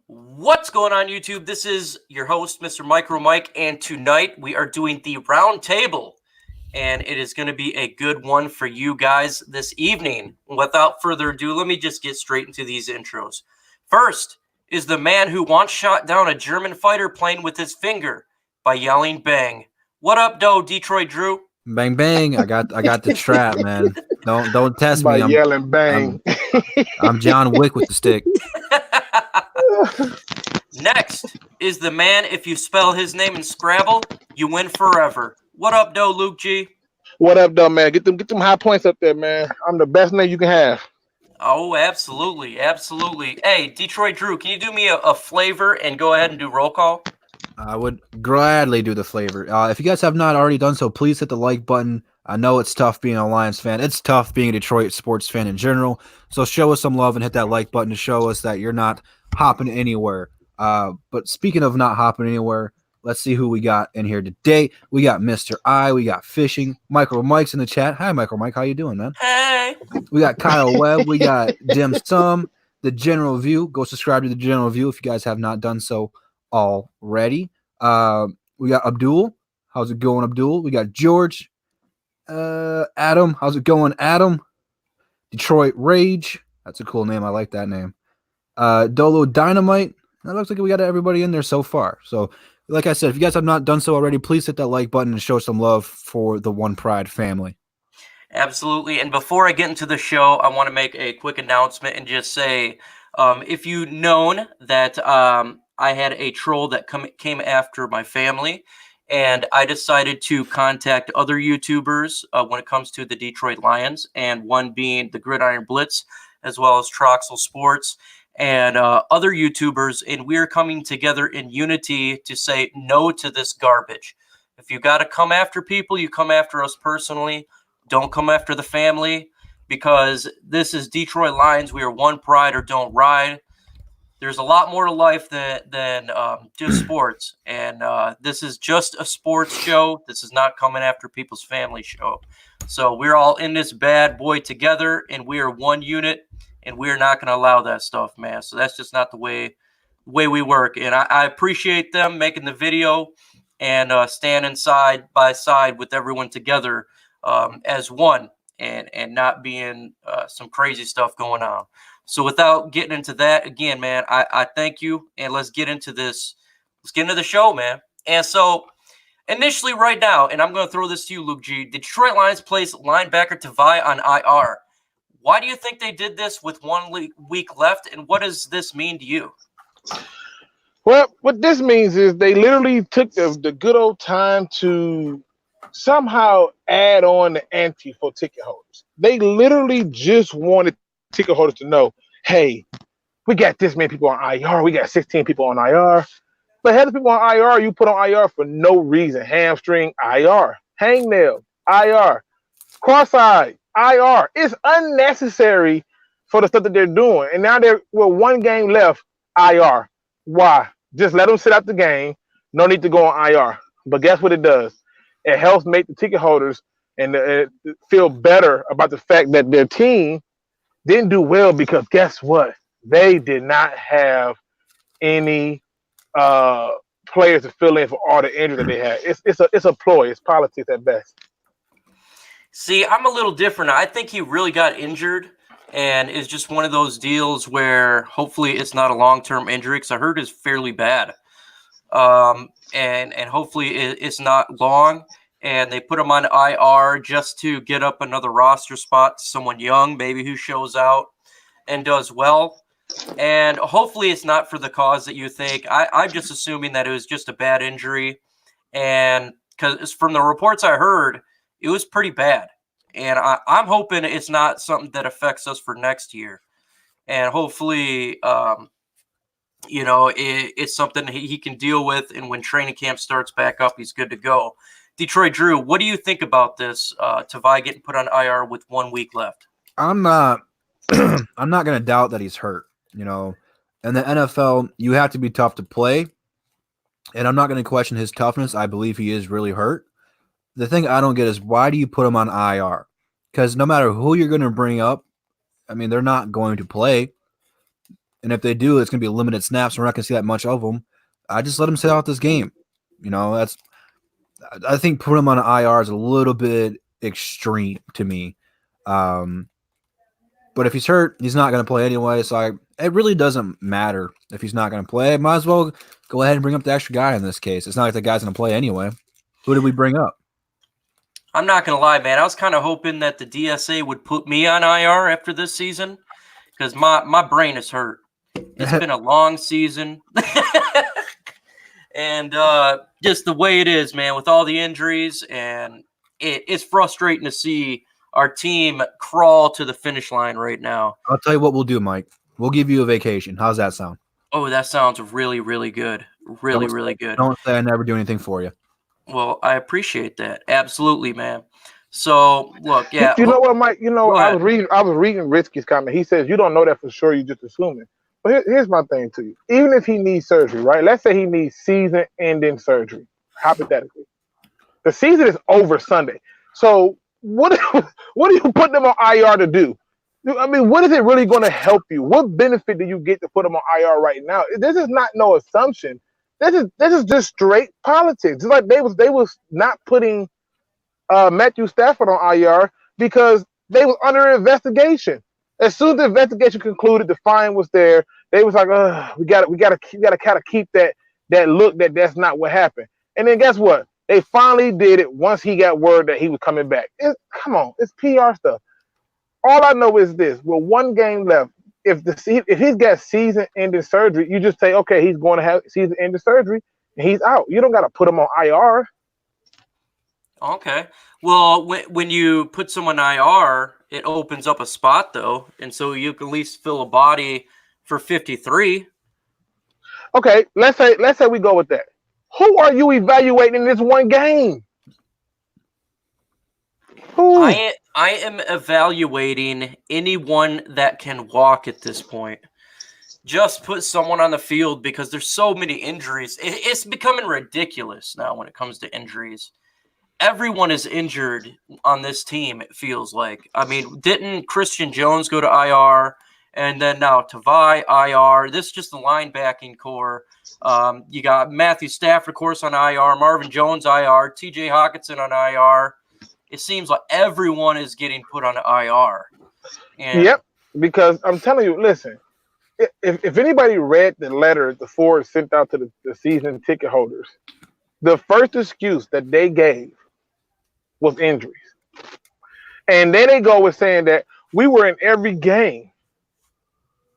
What's going on, YouTube? This is your host, Mr. Micro Mike, and tonight we are doing the round table, and it is going to be a good one for you guys this evening. Without further ado, let me just get straight into these intros. First is the man who once shot down a German fighter plane with his finger by yelling "bang." What up, though, Detroit Drew? Bang bang! I got the trap, man. Don't test By me. yelling bang. I'm I'm John Wick with the stick. Next is the man, if you spell his name in Scrabble, you win forever. What up, though, Luke G? What up, though, man? Get them high points up there, man. I'm the best name you can have. Oh, absolutely. Absolutely. Hey, Detroit Drew, can you do me a flavor and go ahead and do roll call? I would gladly do the flavor. If you guys have not already done so, please hit the like button. I know it's tough being a Lions fan. It's tough being a Detroit sports fan in general. So show us some love and hit that like button to show us that you're not hopping anywhere. But speaking of not hopping anywhere, let's see who we got in here today. We got Mr. I. We got Fishing. Michael Mike's in the chat. Hi, Michael Mike. How you doing, man? Hey. We got Kyle Webb. We got Dim Sum. The General View. Go subscribe to the General View if you guys have not done so already. We got Abdul. How's it going, Abdul? We got George. Adam. How's it going, Adam? Detroit Rage. That's a cool name. I like that name. Dolo Dynamite. That looks like we got everybody in there so far. So, like I said, if you guys have not done so already, please hit that like button and show some love for the One Pride family. Absolutely. And before I get into the show, I want to make a quick announcement and just say, if you known that I had a troll that came after my family, and I decided to contact other YouTubers when it comes to the Detroit Lions, and one being the Gridiron Blitz, as well as Troxel Sports, and other YouTubers, and we're coming together in unity to say no to this garbage. If you got to come after people, you come after us personally. Don't come after the family, because this is Detroit Lions. We are one pride or don't ride. There's a lot more to life than just sports, and this is just a sports show. This is not coming after people's family show. So we're all in this bad boy together, and we are one unit, and we're not going to allow that stuff, man. So that's just not the way we work. And I appreciate them making the video and standing side by side with everyone together as one, and not being some crazy stuff going on. So without getting into that, again, man, I thank you, and let's get into this. Let's get into the show, man. And so initially right now, and I'm going to throw this to you, Luke G, the Detroit Lions place linebacker Tavai on IR. Why do you think they did this with 1 week left, and what does this mean to you? Well, what this means is they literally took the good old time to somehow add on the ante for ticket holders. They literally just wanted ticket holders to know, hey, we got this many people on IR. We got 16 people on IR. But had the people on IR, you put on IR for no reason. Hamstring, IR. Hangnail, IR. Cross-eyed, IR. It's unnecessary for the stuff that they're doing. And now they're with one game left, IR. Why? Just let them sit out the game. No need to go on IR. But guess what it does? It helps make the ticket holders and feel better about the fact that their team didn't do well, because guess what? They did not have any players to fill in for all the injuries that they had. It's a ploy. It's politics at best. See, I'm a little different. I think he really got injured, and it's just one of those deals where hopefully it's not a long-term injury, because I heard it's fairly bad. And hopefully it's not long. And they put him on IR just to get up another roster spot, someone young, maybe, who shows out and does well. And hopefully it's not for the cause that you think. I'm just assuming that it was just a bad injury. And because from the reports I heard, it was pretty bad. And I'm hoping it's not something that affects us for next year. And hopefully, it's something he can deal with. And when training camp starts back up, he's good to go. Detroit Drew, what do you think about this? Tavai getting put on IR with 1 week left. I'm not I'm not gonna doubt that he's hurt. In the NFL, you have to be tough to play, and I'm not gonna question his toughness. I believe he is really hurt. The thing I don't get is, why do you put him on IR? Because no matter who you're gonna bring up, I mean, they're not going to play. And if they do, it's going to be limited snaps. We're not going to see that much of them. I just let him sit out this game. I think putting him on an IR is a little bit extreme to me. But if he's hurt, he's not going to play anyway. So it really doesn't matter if he's not going to play. Might as well go ahead and bring up the extra guy in this case. It's not like the guy's going to play anyway. Who did we bring up? I'm not going to lie, man. I was kind of hoping that the DSA would put me on IR after this season because my brain is hurt. It's been a long season. And just the way it is, man, with all the injuries, and it's frustrating to see our team crawl to the finish line right now. I'll tell you what we'll do, Mike. We'll give you a vacation. How's that sound? Oh, that sounds really, really good. Really good. Don't say I never do anything for you. Well, I appreciate that. Absolutely, man. So, look, yeah. You know what, Mike? I was reading Risky's comment. He says, you don't know that for sure. You're just assuming. But here's my thing to you. Even if he needs surgery, right? Let's say he needs season-ending surgery, hypothetically. The season is over Sunday. So what do you put them on IR to do? I mean, what is it really going to help you? What benefit do you get to put them on IR right now? This is not no assumption. This is just straight politics. It's like they was not putting Matthew Stafford on IR because they was under investigation. As soon as the investigation concluded, the fine was there. They was like, we gotta kind of keep that look that's not what happened. And then guess what? They finally did it once he got word that he was coming back. Come on, it's PR stuff. All I know is this: with one game left, if he's got season-ending surgery, you just say, okay, he's going to have season-ending surgery, and he's out. You don't got to put him on IR. Okay. Well, when you put someone IR, it opens up a spot, though, and so you can at least fill a body for 53. Okay, let's say we go with that. Who are you evaluating in this one game? Who? I am evaluating anyone that can walk at this point. Just put someone on the field because there's so many injuries. It's becoming ridiculous now when it comes to injuries. Everyone is injured on this team, it feels like. I mean, didn't Christian Jones go to IR? And then now Tavai, IR. This is just the linebacking core. You got Matthew Stafford, of course, on IR. Marvin Jones, IR. TJ Hawkinson on IR. It seems like everyone is getting put on IR. And yep, because I'm telling you, listen, if anybody read the letter the Ford sent out to the season ticket holders, the first excuse that they gave was injuries. And then they go with saying that we were in every game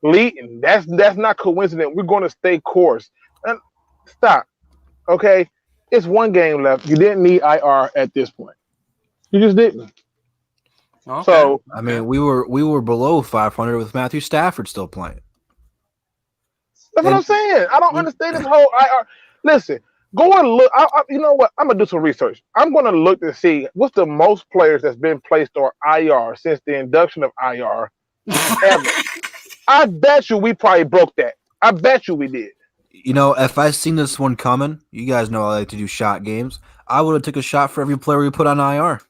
leading. That's not coincident. We're going to stay course. And stop. Okay? It's one game left. You didn't need IR at this point. You just didn't. Okay. So I mean, we were below 500 with Matthew Stafford still playing. That's what I'm saying. I don't understand this whole IR. Listen, go and look. You know what? I'm going to do some research. I'm going to look to see what's the most players that's been placed on IR since the induction of IR ever. I bet you we probably broke that. I bet you we did. You know, if I seen this one coming, you guys know I like to do shot games. I would have took a shot for every player we put on IR.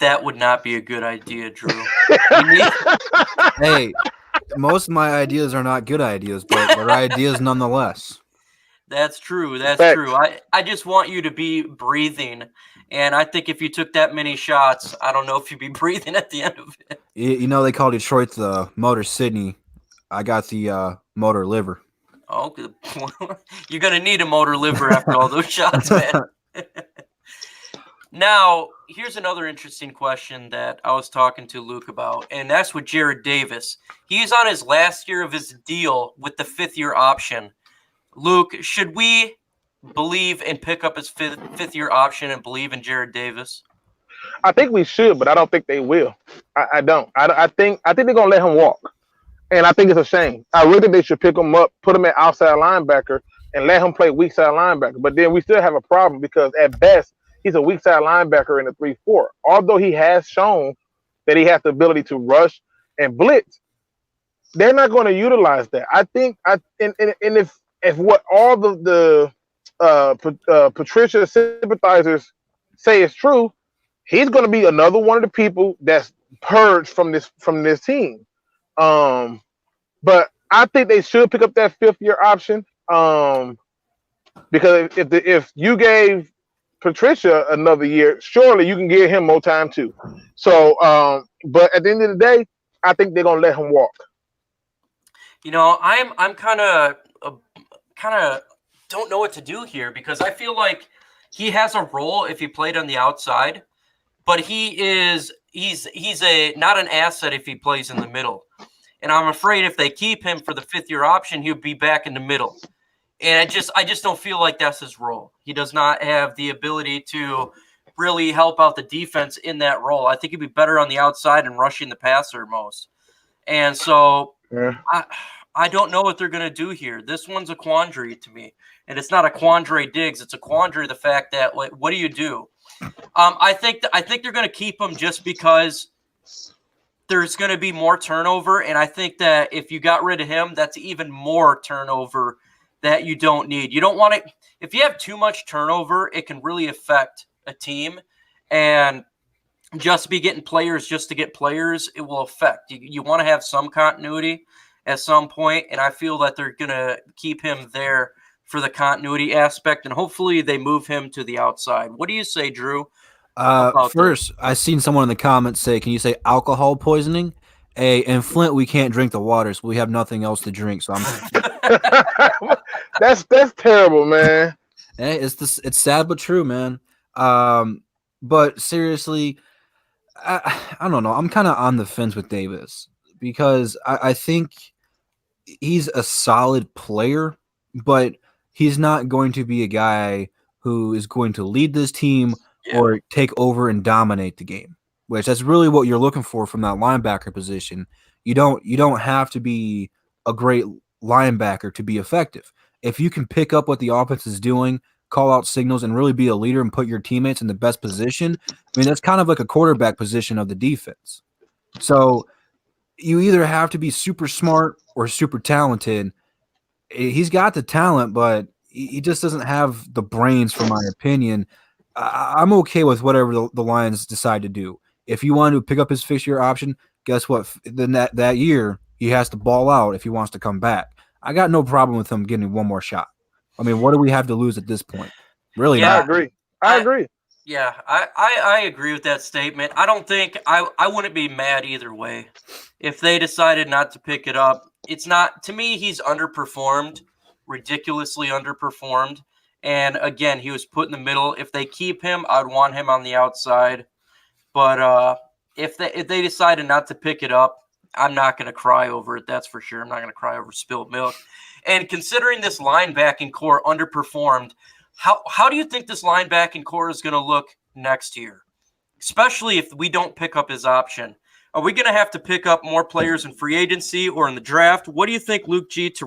that would not be a good idea, Drew. Hey, most of my ideas are not good ideas, but they're ideas nonetheless. That's true. That's Facts. true. I just want you to be breathing. And I think if you took that many shots, I don't know if you'd be breathing at the end of it. You know, they call Detroit the Motor Sydney. I got the motor liver. Oh, good. You're going to need a motor liver after all those shots, man. Now, here's another interesting question that I was talking to Luke about, and that's with Jared Davis. He's on his last year of his deal with the fifth-year option. Luke, should we believe and pick up his fifth-year option and believe in Jared Davis? I think we should, but I don't think they will. I don't. I think they're gonna let him walk, and I think it's a shame. I really think they should pick him up, put him at outside linebacker, and let him play weak side linebacker. But then we still have a problem because at best he's a weak side linebacker in a 3-4. Although he has shown that he has the ability to rush and blitz, they're not going to utilize that. I think if what all the Patricia sympathizers say is true, he's going to be another one of the people that's purged from this team. But I think they should pick up that 5th-year option. Because if you gave Patricia another year, surely you can give him more time too. So, but at the end of the day, I think they're gonna let him walk. I'm kind of don't know what to do here because I feel like he has a role if he played on the outside, but he's not an asset if he plays in the middle. And I'm afraid if they keep him for the 5th-year option, he'll be back in the middle. And I just don't feel like that's his role. He does not have the ability to really help out the defense in that role. I think he'd be better on the outside and rushing the passer most. And so I don't know what they're going to do here. This one's a quandary to me. And it's not a quandary Diggs. It's a quandary the fact that, like, what do you do? I think they're going to keep him just because there's going to be more turnover. And I think that if you got rid of him, that's even more turnover that you don't need. You don't want it. If you have too much turnover, it can really affect a team. And just be getting players just to get players, it will affect. You want to have some continuity at some point, and I feel that they're going to keep him there for the continuity aspect, and hopefully they move him to the outside. What do you say, Drew? First, I seen someone in the comments say, can you say alcohol poisoning? In Flint, we can't drink the water, so we have nothing else to drink. So that's terrible, man. It's sad but true, man. But seriously, I don't know. I'm kind of on the fence with Davis because I think he's a solid player, but he's not going to be a guy who is going to lead this team or take over and dominate the game, which that's really what you're looking for from that linebacker position. You don't have to be a great linebacker to be effective. If you can pick up what the offense is doing, call out signals, and really be a leader and put your teammates in the best position, I mean, that's kind of like a quarterback position of the defense. So you either have to be super smart or super talented. He's got the talent, but he just doesn't have the brains, for my opinion. I'm okay with whatever the Lions decide to do. If you want to pick up his 5th-year option, guess what? Then that year, he has to ball out if he wants to come back. I got no problem with him getting one more shot. I mean, what do we have to lose at this point? Really? Yeah, not. I agree. Yeah, I agree with that statement. I don't think I wouldn't be mad either way if they decided not to pick it up. It's not, to me, he's underperformed, ridiculously underperformed. And again, he was put in the middle. If they keep him, I'd want him on the outside. But if they decided not to pick it up, I'm not going to cry over it. That's for sure. I'm not going to cry over spilled milk. And considering this linebacking core underperformed, how do you think this linebacking core is going to look next year? Especially if we don't pick up his option. Are we going to have to pick up more players in free agency or in the draft? What do you think, Luke G, to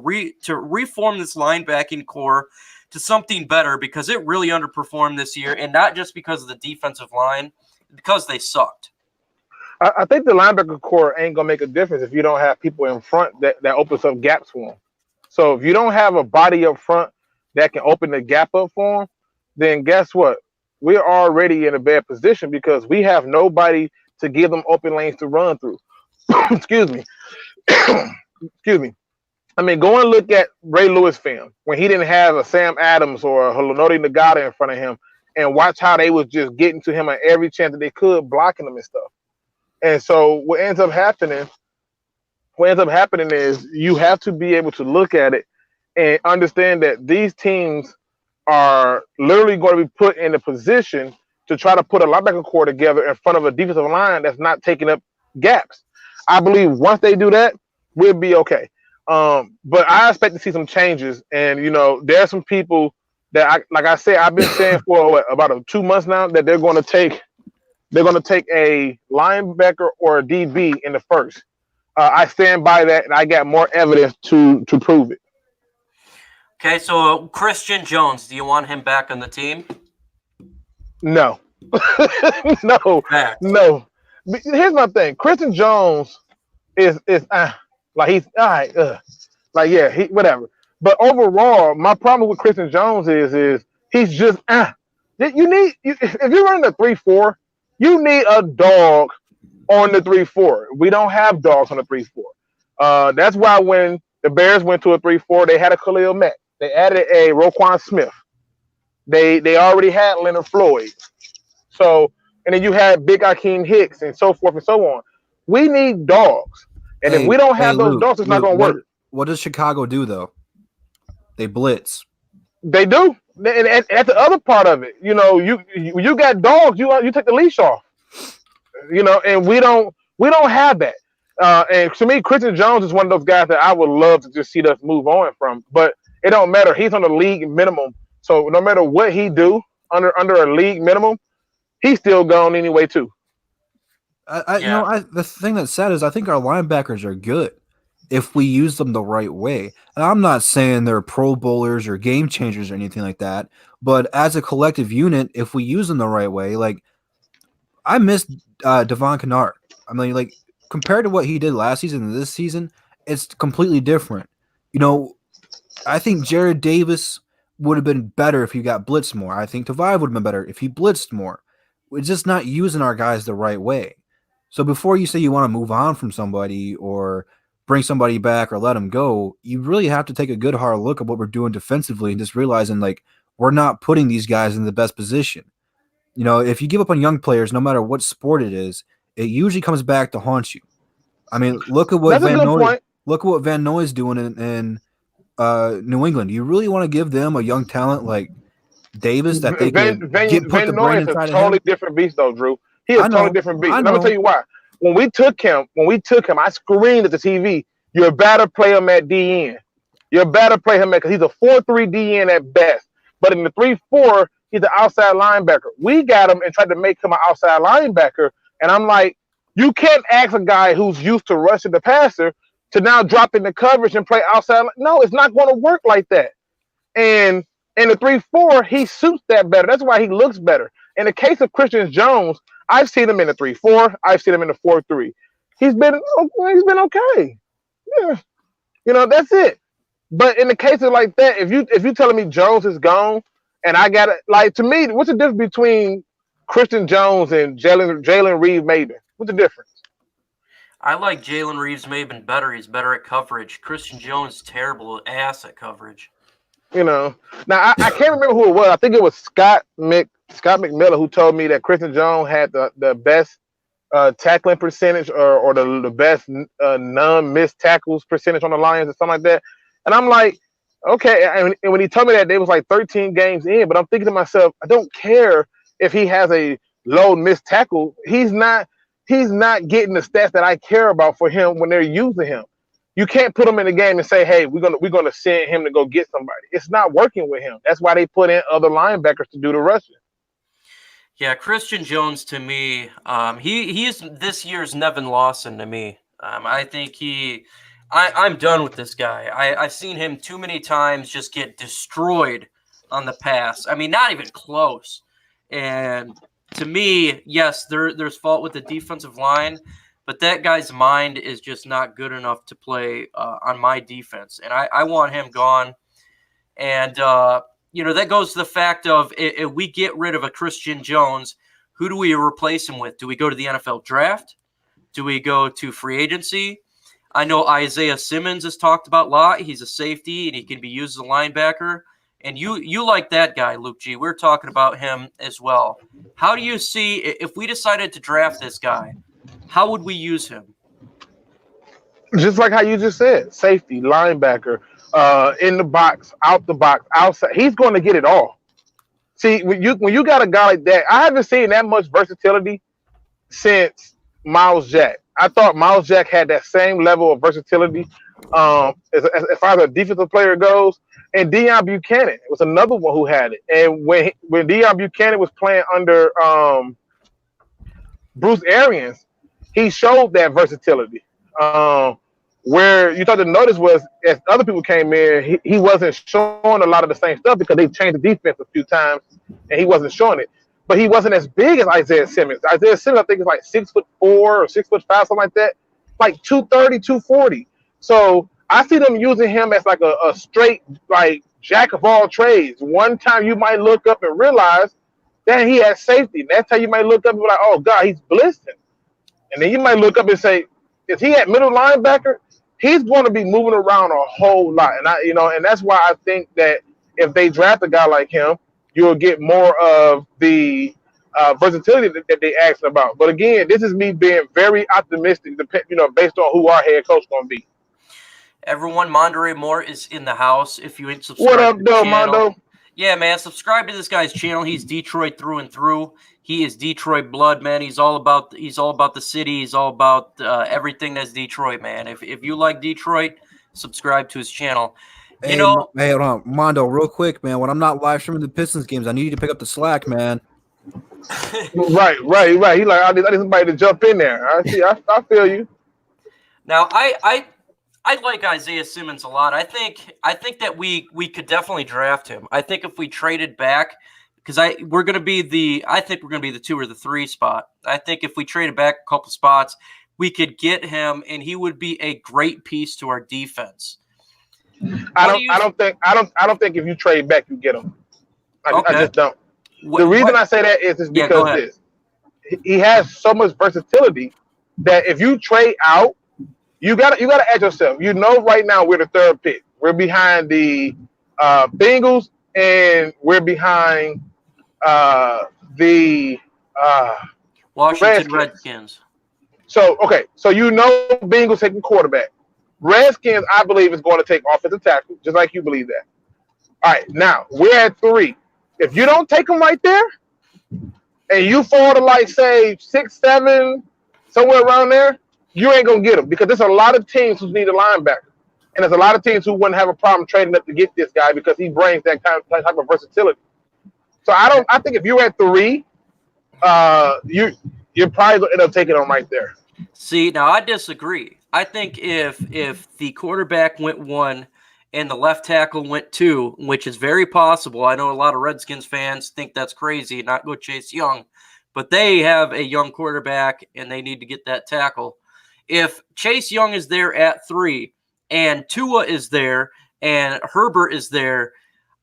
reform this linebacking core to something better, because it really underperformed this year, and not just because of the defensive line, because they sucked? I think the linebacker core ain't gonna make a difference if you don't have people in front that opens up gaps for them. So if you don't have a body up front that can open the gap up for them, then guess what? We're already in a bad position because we have nobody to give them open lanes to run through. Excuse me. Excuse me. I mean, go and look at Ray Lewis film when he didn't have a Sam Adams or a Halonoti Nagata in front of him, and watch how they was just getting to him at every chance that they could, blocking him and stuff. And so what ends up happening is you have to be able to look at it and understand that these teams are literally going to be put in a position to try to put a linebacker core together in front of a defensive line that's not taking up gaps. I believe once they do that, we'll be okay. But I expect to see some changes. And, there are some people that, like I said, I've been saying for about 2 months now that they're going to take a linebacker or a DB in the first. I stand by that, and I got more evidence to prove it. Okay, so Christian Jones, do you want him back on the team? No. No. Here's my thing. Christian Jones is like he's all right. Whatever. But overall, my problem with Christian Jones is he's just if you're running a 3-4, you need a dog on the 3-4. We don't have dogs on the 3-4. That's why when the Bears went to a 3-4, they had a Khalil Mack. They added a Roquan Smith. They already had Leonard Floyd. So, and then you had Big Akeem Hicks and so forth and so on. We need dogs. And if we don't have those Luke, dogs, it's not going to work. What does Chicago do, though? They blitz. They do. And that's the other part of it. You know, you got dogs, you take the leash off. You know, and we don't have that. And to me, Christian Jones is one of those guys that I would love to just see us move on from. But it don't matter. He's on the league minimum. So no matter what he do under a league minimum, he's still gone anyway too. The thing that's sad is I think our linebackers are good if we use them the right way. And I'm not saying they're Pro Bowlers or game changers or anything like that, but as a collective unit, if we use them the right way, like I miss Devon Kennard. I mean, like compared to what he did last season and this season, it's completely different. You know, I think Jared Davis would have been better if he got blitzed more. I think Tavai would have been better if he blitzed more. We're just not using our guys the right way. So before you say you want to move on from somebody or bring somebody back or let them go, you really have to take a good hard look at what we're doing defensively and just realizing like we're not putting these guys in the best position. You know, if you give up on young players, no matter what sport it is, it usually comes back to haunt you. I mean, look at what Van Noy's doing in New England. You really want to give them a young talent like Davis that they Van Noy is a totally different beast, though, Drew. He is a totally different beast. I'm gonna tell you why. When we took him, I screamed at the TV, "You're better play him at DN. You're better play him at," because he's a 4-3 DN at best. But in the 3-4, he's an outside linebacker. We got him and tried to make him an outside linebacker, and I'm like, you can't ask a guy who's used to rushing the passer to now drop in the coverage and play outside. No, it's not going to work like that. And in the 3-4, he suits that better. That's why he looks better. In the case of Christian Jones, I've seen him in the 3-4. I've seen him in the 4-3. He's been okay. Yeah, you know, that's it. But in the case of like that, if you telling me Jones is gone, and I got it, like to me, what's the difference between Christian Jones and Jalen Reeves-Maybin? What's the difference? I like Jalen Reeves-Maybin better. He's better at coverage. Christian Jones is terrible ass at coverage. You know, now I can't remember who it was. I think it was Scott McMillan who told me that Christian Jones had the best tackling percentage or the best non-missed tackles percentage on the Lions or something like that. And I'm like, okay. And when he told me that, they was like 13 games in. But I'm thinking to myself, I don't care if he has a low missed tackle. He's not getting the stats that I care about for him when they're using him. You can't put him in the game and say, hey, we're gonna send him to go get somebody. It's not working with him. That's why they put in other linebackers to do the rushing. Yeah, Christian Jones to me, he is this year's Nevin Lawson to me. I think I'm done with this guy. I've seen him too many times just get destroyed on the pass. I mean, not even close. And to me, yes, there's fault with the defensive line, but that guy's mind is just not good enough to play on my defense. And I want him gone. And, that goes to the fact of if we get rid of a Christian Jones, who do we replace him with? Do we go to the NFL draft? Do we go to free agency? I know Isaiah Simmons is talked about a lot. He's a safety, and he can be used as a linebacker. And you like that guy, Luke G. We're talking about him as well. How do you see, if we decided to draft this guy, how would we use him? Just like how you just said, safety, linebacker, in the box, out the box, outside. He's going to get it all. See, when you got a guy like that, I haven't seen that much versatility since Miles Jack. I thought Miles Jack had that same level of versatility as far as a defensive player goes. And Deion Buchanan was another one who had it. And when Deion Buchanan was playing under Bruce Arians, he showed that versatility. Where you thought to notice was as other people came in, he wasn't showing a lot of the same stuff because they changed the defense a few times, and he wasn't showing it. But he wasn't as big as Isaiah Simmons. Isaiah Simmons, I think, is like 6'4" or 6'5", something like that, like 230, 240. So I see them using him as like a straight like jack of all trades. One time you might look up and realize that he has safety. Next time you might look up and be like, oh God, he's blitzing. And then you might look up and say, is he at middle linebacker? he's going to be moving around a whole lot, and that's why I think that if they draft a guy like him, you'll get more of the versatility that they asked about. But again, this is me being very optimistic, based on who our head coach going to be. Everyone, Monterey Moore is in the house. If you ain't subscribed What up, to the though, channel, Mondo? yeah, man, subscribe to this guy's channel. He's Detroit through and through. He is Detroit blood, man. He's all about the city. He's all about everything that's Detroit, man. If you like Detroit, subscribe to his channel. Hey, hold on, Mondo, real quick, man. When I'm not live streaming the Pistons games, I need you to pick up the slack, man. Right. He like, I need somebody to jump in there. I see. I feel you. Now, I like Isaiah Simmons a lot. I think that we could definitely draft him. I think if we traded back, because I think we're going to be the 2 or the 3 spot. I think if we traded back a couple spots, we could get him, and he would be a great piece to our defense. I don't think if you trade back, you get him. I just don't. The reason I say that is because he has so much versatility that if you trade out, you gotta ask yourself. Right now we're the 3rd pick. We're behind the Bengals, and we're behind the Washington Redskins. So Bengals taking quarterback. Redskins, I believe, is going to take offensive tackle, just like you believe that. All right, now we're at 3. If you don't take them right there, and you fall to like say 6, 7, somewhere around there, you ain't gonna get them because there's a lot of teams who need a linebacker, and there's a lot of teams who wouldn't have a problem trading up to get this guy because he brings that type of versatility. So I think if you're at 3, you're probably gonna end up taking them right there. See, now I disagree. I think if the quarterback went 1 and the left tackle went 2, which is very possible. I know a lot of Redskins fans think that's crazy, not go Chase Young, but they have a young quarterback and they need to get that tackle. If Chase Young is there at 3 and Tua is there and Herbert is there,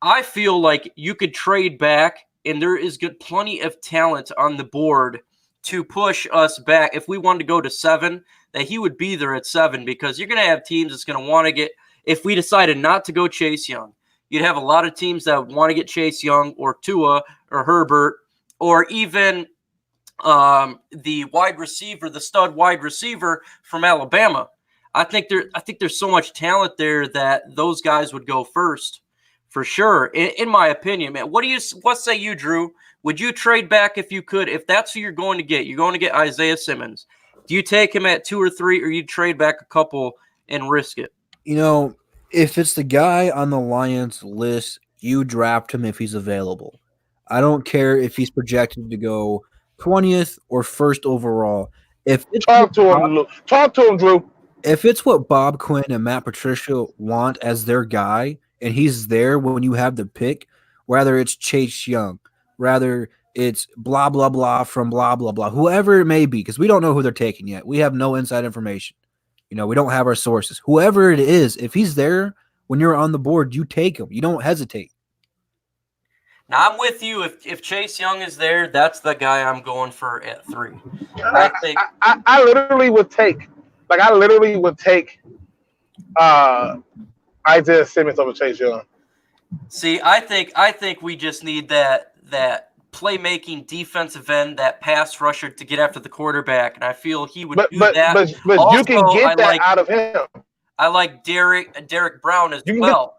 I feel like you could trade back and there is plenty of talent on the board to push us back. If we wanted to go to 7, that he would be there at 7 because you're going to have teams that's going to want to get, if we decided not to go Chase Young, you'd have a lot of teams that want to get Chase Young or Tua or Herbert or even the wide receiver, the stud wide receiver from Alabama. I think there's so much talent there that those guys would go first for sure. In my opinion, man. What say you, Drew? Would you trade back if you could? If that's who you're going to get Isaiah Simmons. Do you take him at 2 or 3, or you trade back a couple and risk it? If it's the guy on the Lions list, you draft him if he's available. I don't care if he's projected to go 20th or 1st overall. Talk to him, Drew. If it's what Bob Quinn and Matt Patricia want as their guy, and he's there when you have the pick, whether it's Chase Young, rather it's blah, blah, blah from blah, blah, blah, whoever it may be, because we don't know who they're taking yet. We have no inside information. We don't have our sources. Whoever it is, if he's there when you're on the board, you take him. You don't hesitate. Now, I'm with you. If Chase Young is there, that's the guy I'm going for at 3. I literally would take Isaiah Simmons over Chase Young. See, I think we just need that playmaking defensive end, that pass rusher to get after the quarterback, and I feel he would do that. But also, you can get that out of him. I like Derek Brown as well.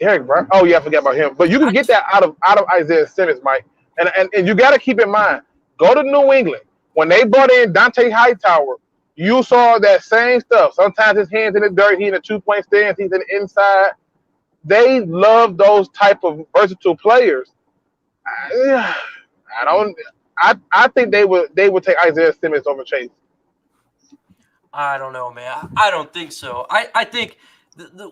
Derek Brown. Oh yeah, I forgot about him. But you can get that out of Isaiah Simmons, Mike. And you got to keep in mind, go to New England. When they brought in Dante Hightower, you saw that same stuff. Sometimes his hands in the dirt, he in a 2-point stance, he's in the inside. They love those type of versatile players. I think they would take Isaiah Simmons over Chase. I don't know, man. I don't think so. I think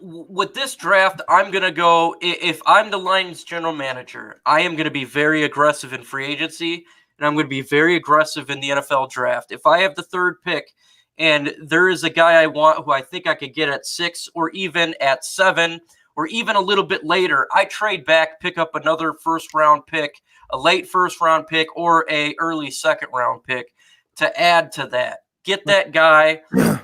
with this draft, I'm going to go, if I'm the Lions general manager, I am going to be very aggressive in free agency, and I'm going to be very aggressive in the NFL draft. If I have the 3rd pick and there is a guy I want who I think I could get at 6 or even at 7 or even a little bit later, I trade back, pick up another 1st-round pick, a late 1st-round pick, or a early 2nd-round pick to add to that. get that guy,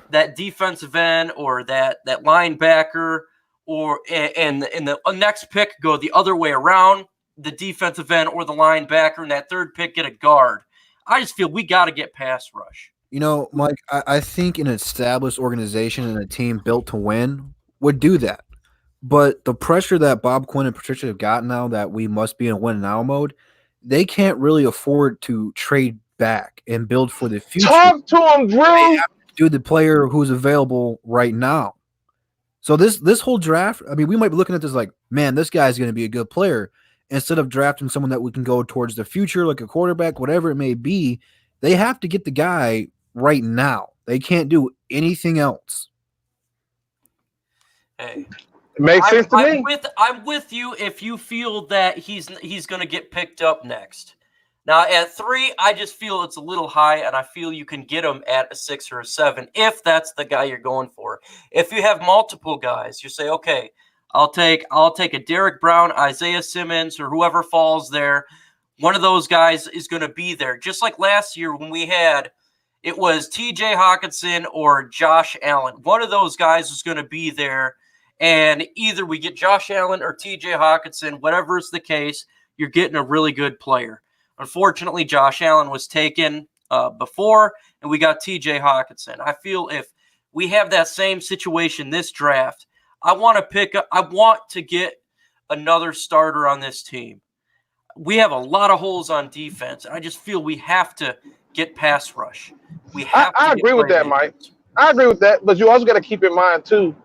that defensive end or that linebacker, or and the next pick go the other way around, the defensive end or the linebacker, and that third pick get a guard. I just feel we got to get pass rush. You know, Mike, I think an established organization and a team built to win would do that. But the pressure that Bob Quinn and Patricia have got now that we must be in win now mode, they can't really afford to trade back and build for the future. Talk to him, Drew. They have to do the player who's available right now. So this whole draft, I mean, we might be looking at this like, man, this guy's going to be a good player. Instead of drafting someone that we can go towards the future, like a quarterback, whatever it may be, they have to get the guy right now. They can't do anything else. Hey, it makes sense to me. I'm with you if you feel that he's going to get picked up next. Now at 3, I just feel it's a little high, and I feel you can get him at a 6 or a 7 if that's the guy you're going for. If you have multiple guys, you say, okay, I'll take a Derek Brown, Isaiah Simmons, or whoever falls there. One of those guys is going to be there. Just like last year when we had, it was T.J. Hawkinson or Josh Allen. One of those guys is going to be there, and either we get Josh Allen or T.J. Hawkinson. Whatever is the case, you're getting a really good player. Unfortunately, Josh Allen was taken before, and we got T.J. Hawkinson. I feel if we have that same situation this draft, I want to get another starter on this team. We have a lot of holes on defense. I just feel we have to get pass rush. I agree with that, Mike. I agree with that, but you also got to keep in mind too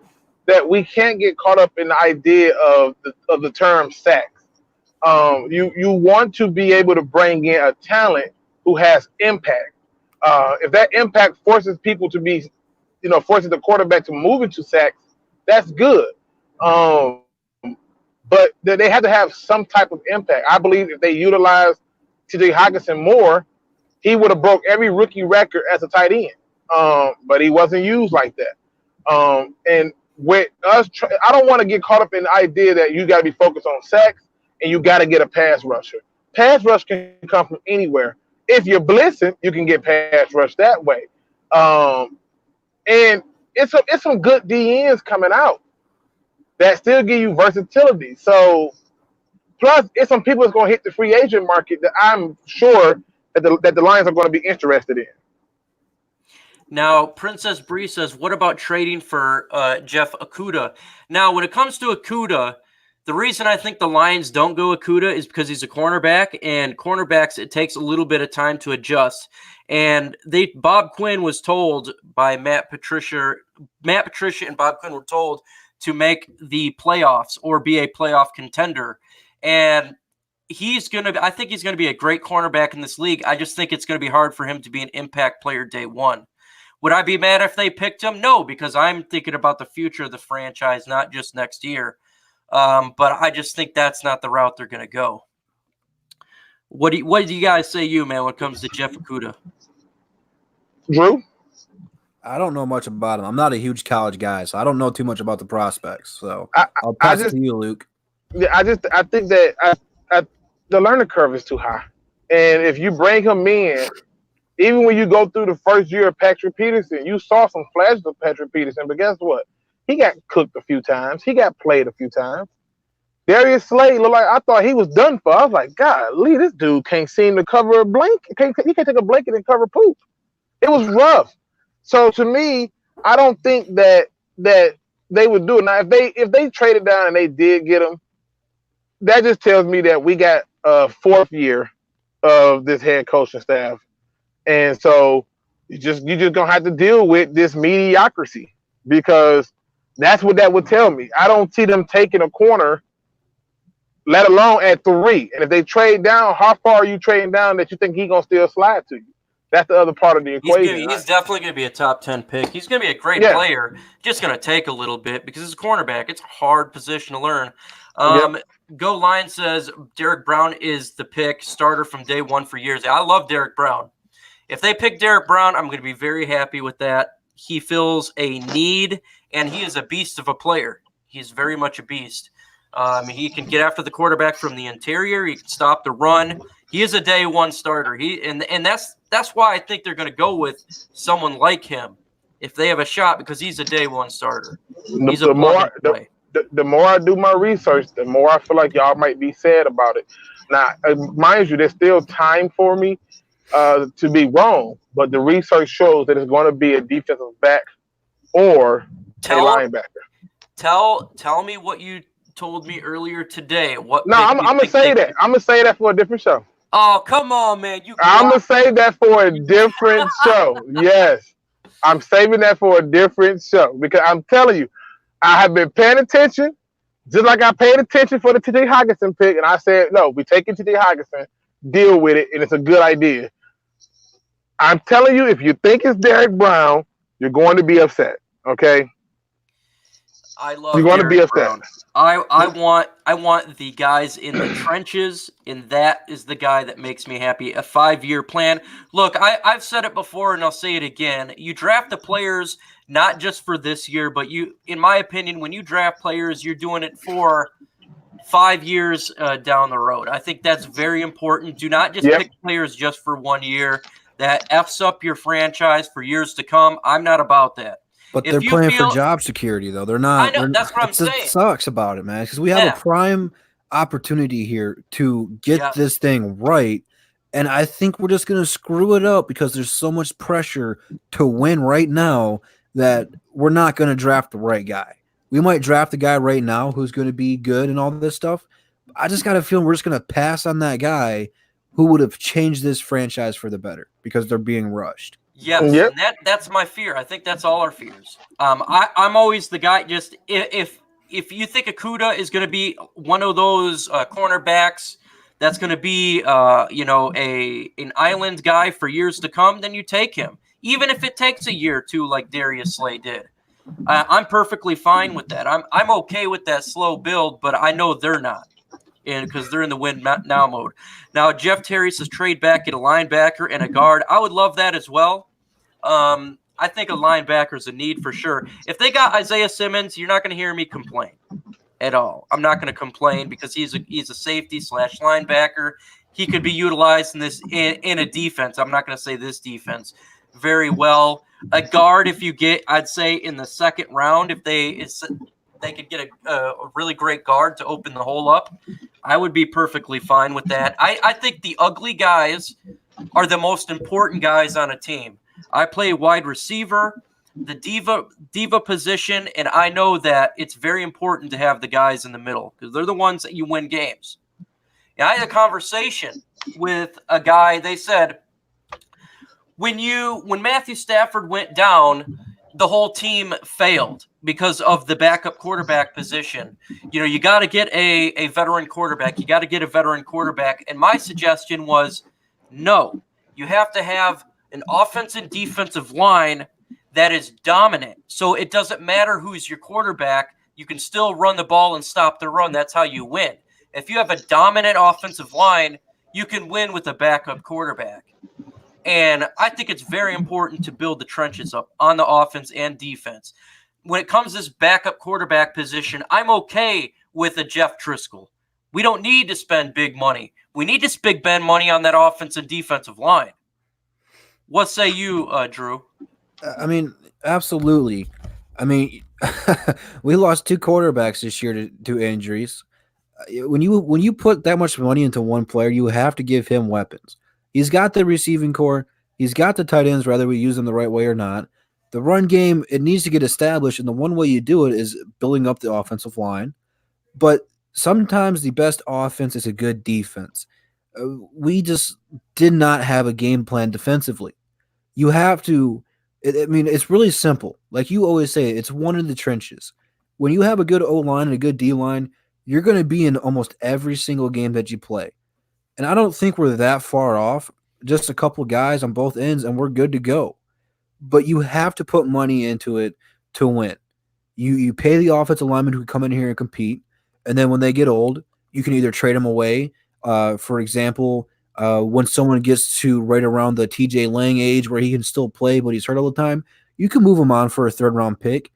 that we can't get caught up in the idea of the term sacks. You want to be able to bring in a talent who has impact. If that impact forces people to be, forces the quarterback to move into sacks, that's good. But they have to have some type of impact. I believe if they utilized T.J. Hawkinson more, he would have broke every rookie record as a tight end. But he wasn't used like that. And with us, I don't want to get caught up in the idea that you got to be focused on sacks and you got to get a pass rusher. Pass rush can come from anywhere. If you're blitzing, you can get pass rush that way. And it's some good DNs coming out that still give you versatility. So, plus, it's some people that's going to hit the free agent market that I'm sure that the Lions are going to be interested in. Now, Princess Bree says, what about trading for Jeff Okudah? Now, when it comes to Okudah, the reason I think the Lions don't go Okudah is because he's a cornerback, and cornerbacks, it takes a little bit of time to adjust. And Bob Quinn was told by Matt Patricia and Bob Quinn were told to make the playoffs or be a playoff contender. And I think he's going to be a great cornerback in this league. I just think it's going to be hard for him to be an impact player day one. Would I be mad if they picked him? No, because I'm thinking about the future of the franchise, not just next year. But I just think that's not the route they're going to go. What do you guys say, man, when it comes to Jeff Okudah? Drew? I don't know much about him. I'm not a huge college guy, so I don't know too much about the prospects. So I'll pass it to you, Luke. Yeah, I think that the learning curve is too high. And if you bring him in, even when you go through the first year of Patrick Peterson, you saw some flashes of Patrick Peterson, but guess what? He got cooked a few times. He got played a few times. Darius Slade looked like I thought he was done for. I was like, golly, this dude can't seem to cover a blanket. He can't take a blanket and cover poop. It was rough. So to me, I don't think that they would do it. Now, if they traded down and they did get him, that just tells me that we got a fourth year of this head coaching staff. And so you just gonna have to deal with this mediocrity, because that's what that would tell me. I don't see them taking a corner, let alone at 3. And if they trade down, how far are you trading down that you think he's gonna still slide to you? That's the other part of the equation. He's definitely going to be a top 10 pick. He's going to be a great player. Just going to take a little bit because it's a cornerback. It's a hard position to learn. Go Lions says Derek Brown is the pick starter from day one for years. I love Derek Brown. If they pick Derek Brown, I'm going to be very happy with that. He fills a need, and he is a beast of a player. He's very much a beast. He can get after the quarterback from the interior. He can stop the run. He is a day one starter. And that's that's why I think they're going to go with someone like him if they have a shot, because he's a day one starter. He's a plug and play. The more I do my research, the more I feel like y'all might be sad about it. Now, mind you, there's still time for me to be wrong, but the research shows that it's going to be a defensive back or a linebacker. Tell me what you told me earlier today. I'm gonna say that. I'm gonna say that for a different show. Oh, come on, man! I'm gonna save that for a different show. Yes, I'm saving that for a different show because I'm telling you, I have been paying attention, just like I paid attention for the T.J. Hockenson pick, and I said, no, we taking T.J. Hockenson, deal with it, and it's a good idea. I'm telling you, if you think it's Derek Brown, you're going to be upset. Okay. You're going to be upset. I want the guys in the trenches, and that is the guy that makes me happy. A 5-year plan. Look, I've said it before, and I'll say it again. You draft the players not just for this year, but in my opinion, when you draft players, you're doing it for 5 years down the road. I think that's very important. Do not just pick players just for 1 year. That F's up your franchise for years to come. I'm not about that. But they're playing for job security, though. They're not. I know, that's what I'm saying. It sucks about it, man, because we have a prime opportunity here to get this thing right, and I think we're just going to screw it up because there's so much pressure to win right now that we're not going to draft the right guy. We might draft the guy right now who's going to be good and all this stuff. I just got a feeling we're just going to pass on that guy who would have changed this franchise for the better because they're being rushed. Yes, and that's my fear. I think that's all our fears. I'm always the guy. Just if you think Okudah is going to be one of those cornerbacks that's going to be an island guy for years to come, then you take him, even if it takes a year or two, like Darius Slay did. I'm perfectly fine with that. I'm okay with that slow build, but I know they're not. And because they're in the win now mode. Now, Jeff Terry says trade back, get a linebacker and a guard. I would love that as well. I think a linebacker is a need for sure. If they got Isaiah Simmons, you're not going to hear me complain at all. I'm not going to complain because he's a safety / linebacker. He could be utilized in a defense. I'm not going to say this defense very well. A guard, if you get, I'd say in the second round, if they could get a really great guard to open the hole up, I would be perfectly fine with that. I think the ugly guys are the most important guys on a team. I play wide receiver, the diva position, and I know that it's very important to have the guys in the middle because they're the ones that you win games. And I had a conversation with a guy. They said when Matthew Stafford went down, the whole team failed because of the backup quarterback position. You got to get a veteran quarterback. You got to get a veteran quarterback. And my suggestion was, no, you have to have an offensive and defensive line that is dominant. So it doesn't matter who's your quarterback. You can still run the ball and stop the run. That's how you win. If you have a dominant offensive line, you can win with a backup quarterback. And I think it's very important to build the trenches up on the offense and defense. When it comes to this backup quarterback position, I'm okay with a Jeff Driscoll. We don't need to spend big money. We need to spend money on that offense and defensive line. What say you, Drew? I mean, absolutely. I mean, we lost 2 quarterbacks this year to injuries. When you put that much money into one player, you have to give him weapons. He's got the receiving core. He's got the tight ends, whether we use them the right way or not. The run game, it needs to get established, and the one way you do it is building up the offensive line. But sometimes the best offense is a good defense. We just did not have a game plan defensively. You have to it's really simple. Like you always say, it's one in the trenches. When you have a good O-line and a good D-line, you're going to be in almost every single game that you play. And I don't think we're that far off. Just a couple guys on both ends, and we're good to go. But you have to put money into it to win. You pay the offensive linemen who come in here and compete, and then when they get old, you can either trade them away. For example, when someone gets to right around the TJ Lang age where he can still play, but he's hurt all the time, you can move him on for a third-round pick.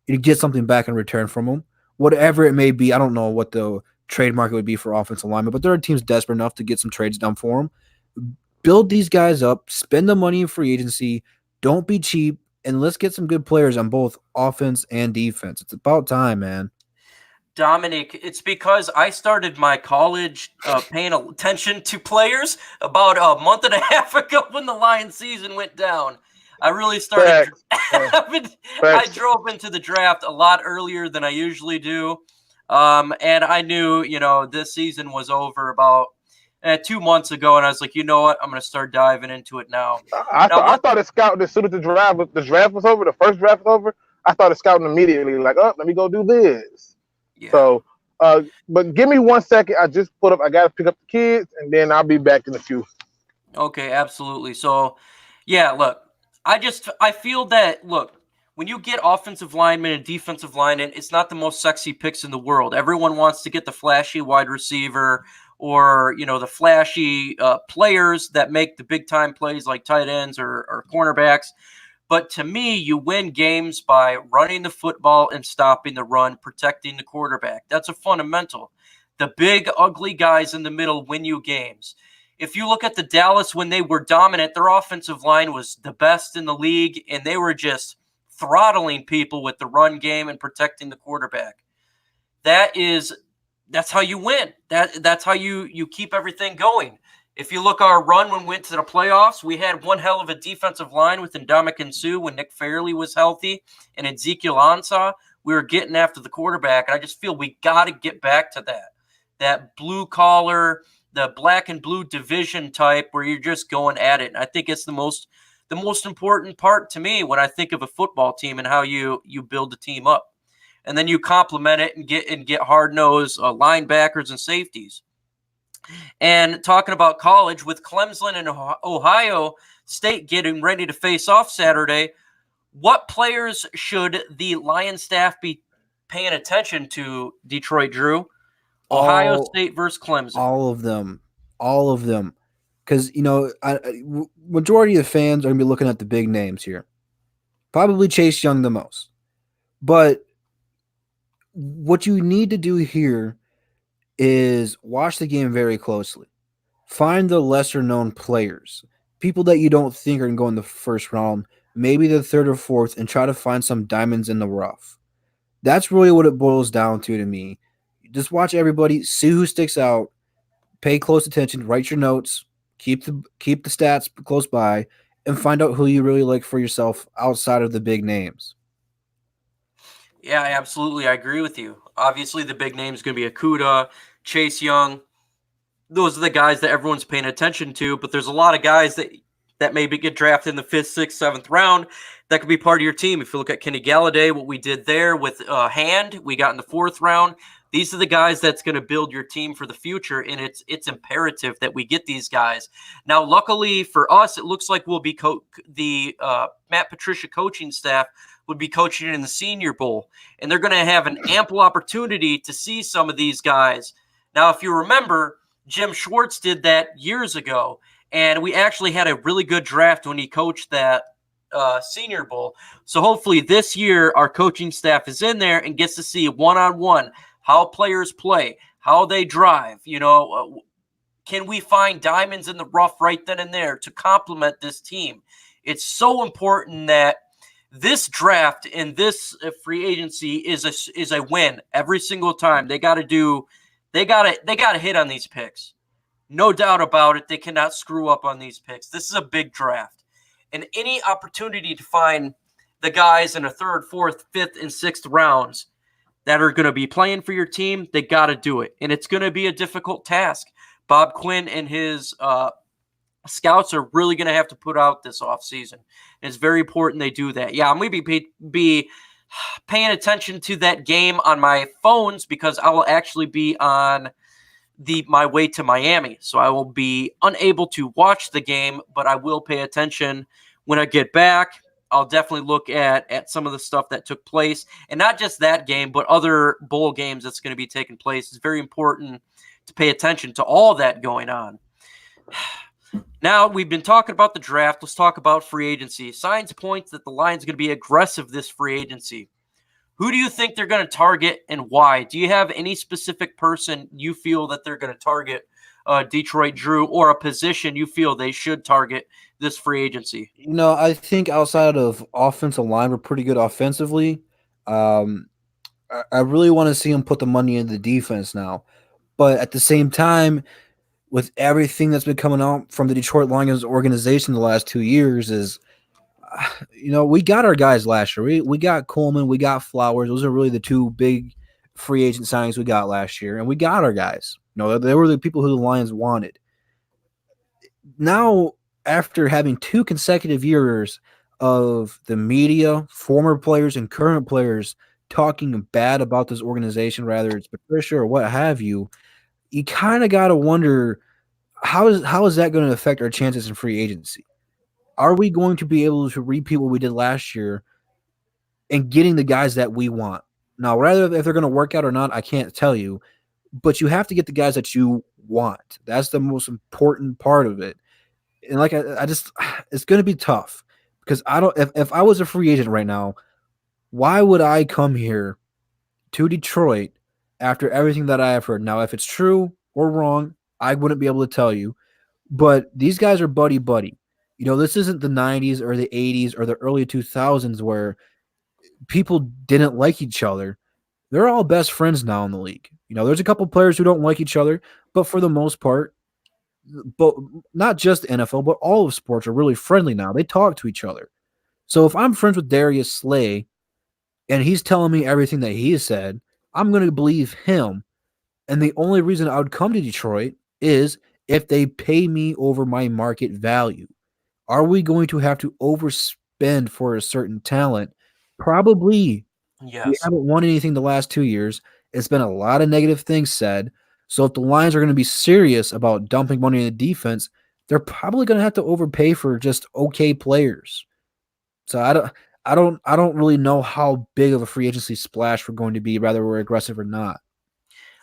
You get something back in return from him. Whatever it may be, I don't know what the trade market would be for offensive linemen, but there are teams desperate enough to get some trades done for him. build these guys up, spend the money in free agency, don't be cheap, and let's get some good players on both offense and defense. It's about time, man. Dominic, it's because I started my college paying attention to players about a month and a half ago when the Lions season went down. I really started. I drove into the draft a lot earlier than I usually do. And I knew, this season was over about 2 months ago. And I was like, you know what? I'm going to start diving into it now. I started scouting as soon as the draft was over. The first draft was over. I started scouting immediately. Like, oh, let me go do this. Yeah. So, but give me 1 second. I just put up. I got to pick up the kids, and then I'll be back in a few. Okay, absolutely. So, yeah, look, I feel that, look, when you get offensive linemen and defensive linemen, it's not the most sexy picks in the world. Everyone wants to get the flashy wide receiver or, the flashy players that make the big-time plays like tight ends or cornerbacks. But to me, you win games by running the football and stopping the run, protecting the quarterback. That's a fundamental. The big, ugly guys in the middle win you games. If you look at the Dallas when they were dominant, their offensive line was the best in the league, and they were just throttling people with the run game and protecting the quarterback. That's how you win. That's how you keep everything going. If you look our run when we went to the playoffs, we had one hell of a defensive line with Ndamukong Suh when Nick Fairley was healthy and Ezekiel Ansah. We were getting after the quarterback, and I just feel we got to get back to that blue collar, the black and blue division type where you're just going at it. And I think it's the most important part to me when I think of a football team and how you build the team up, and then you complement it and get hard-nosed linebackers and safeties. And talking about college, with Clemson and Ohio State getting ready to face off Saturday, what players should the Lions staff be paying attention to, Detroit Drew? Ohio State versus Clemson. All of them. Because, majority of fans are going to be looking at the big names here. Probably Chase Young the most. But what you need to do here is watch the game very closely. Find the lesser-known players, people that you don't think are going to go in the first round, maybe the third or fourth, and try to find some diamonds in the rough. That's really what it boils down to me. Just watch everybody, see who sticks out, pay close attention, write your notes, keep the stats close by, and find out who you really like for yourself outside of the big names. Yeah, absolutely. I agree with you. Obviously, the big name is going to be Okudah, Chase Young. Those are the guys that everyone's paying attention to, but there's a lot of guys that maybe get drafted in the 5th, 6th, 7th round that could be part of your team. If you look at Kenny Galladay, what we did there with Hand, we got in the 4th round. These are the guys that's going to build your team for the future, and it's imperative that we get these guys. Now, luckily for us, it looks like we'll be the Matt Patricia coaching staff would be coaching in the Senior Bowl, and they're going to have an ample opportunity to see some of these guys. Now, if you remember, Jim Schwartz did that years ago, and we actually had a really good draft when he coached that Senior Bowl. So hopefully this year our coaching staff is in there and gets to see one-on-one how players play, how they drive. Can we find diamonds in the rough right then and there to complement this team? It's so important that this draft and this free agency is a win every single time. They got to hit on these picks. No doubt about it. They cannot screw up on these picks. This is a big draft. And any opportunity to find the guys in the 3rd, 4th, 5th, and 6th rounds that are going to be playing for your team, they got to do it. And it's going to be a difficult task. Bob Quinn and his scouts are really going to have to put out this offseason. It's very important they do that. Yeah, I'm going to be paying attention to that game on my phones because I will actually be on my way to Miami. So I will be unable to watch the game, but I will pay attention when I get back. I'll definitely look at some of the stuff that took place, and not just that game, but other bowl games that's going to be taking place. It's very important to pay attention to all that going on. Now, we've been talking about the draft. Let's talk about free agency. Signs point that the Lions are going to be aggressive this free agency. Who do you think they're going to target and why? Do you have any specific person you feel that they're going to target Detroit drew, or a position you feel they should target this free agency? I think outside of offensive line, we're pretty good offensively. I really want to see him put the money into the defense now. But at the same time, with everything that's been coming out from the Detroit Lions organization the last 2 years is, we got our guys last year. We got Coleman, we got Flowers. Those are really the two big free agent signings we got last year. And we got our guys. They were the people who the Lions wanted. Now, after having 2 consecutive years of the media, former players and current players talking bad about this organization, rather it's Patricia or what have you, you kind of got to wonder how is that going to affect our chances in free agency? Are we going to be able to repeat what we did last year and getting the guys that we want? Now, rather if they're going to work out or not, I can't tell you, but you have to get the guys that you want. That's the most important part of it. And like I just, it's going to be tough because if I was a free agent right now, why would I come here to Detroit after everything that I have heard? Now, if it's true or wrong, I wouldn't be able to tell you, but these guys are buddy. This isn't the 90s or the 80s or the early 2000s where people didn't like each other. They're all best friends now in the league. There's a couple players who don't like each other, but for the most part, but not just the NFL, but all of sports are really friendly now. They talk to each other. So if I'm friends with Darius Slay and he's telling me everything that he has said, I'm going to believe him. And the only reason I would come to Detroit is if they pay me over my market value. Are we going to have to overspend for a certain talent? Probably. Yes. We haven't won anything the last 2 years. It's been a lot of negative things said. So if the Lions are going to be serious about dumping money in the defense, they're probably going to have to overpay for just okay players. So I don't really know how big of a free agency splash we're going to be, whether we're aggressive or not.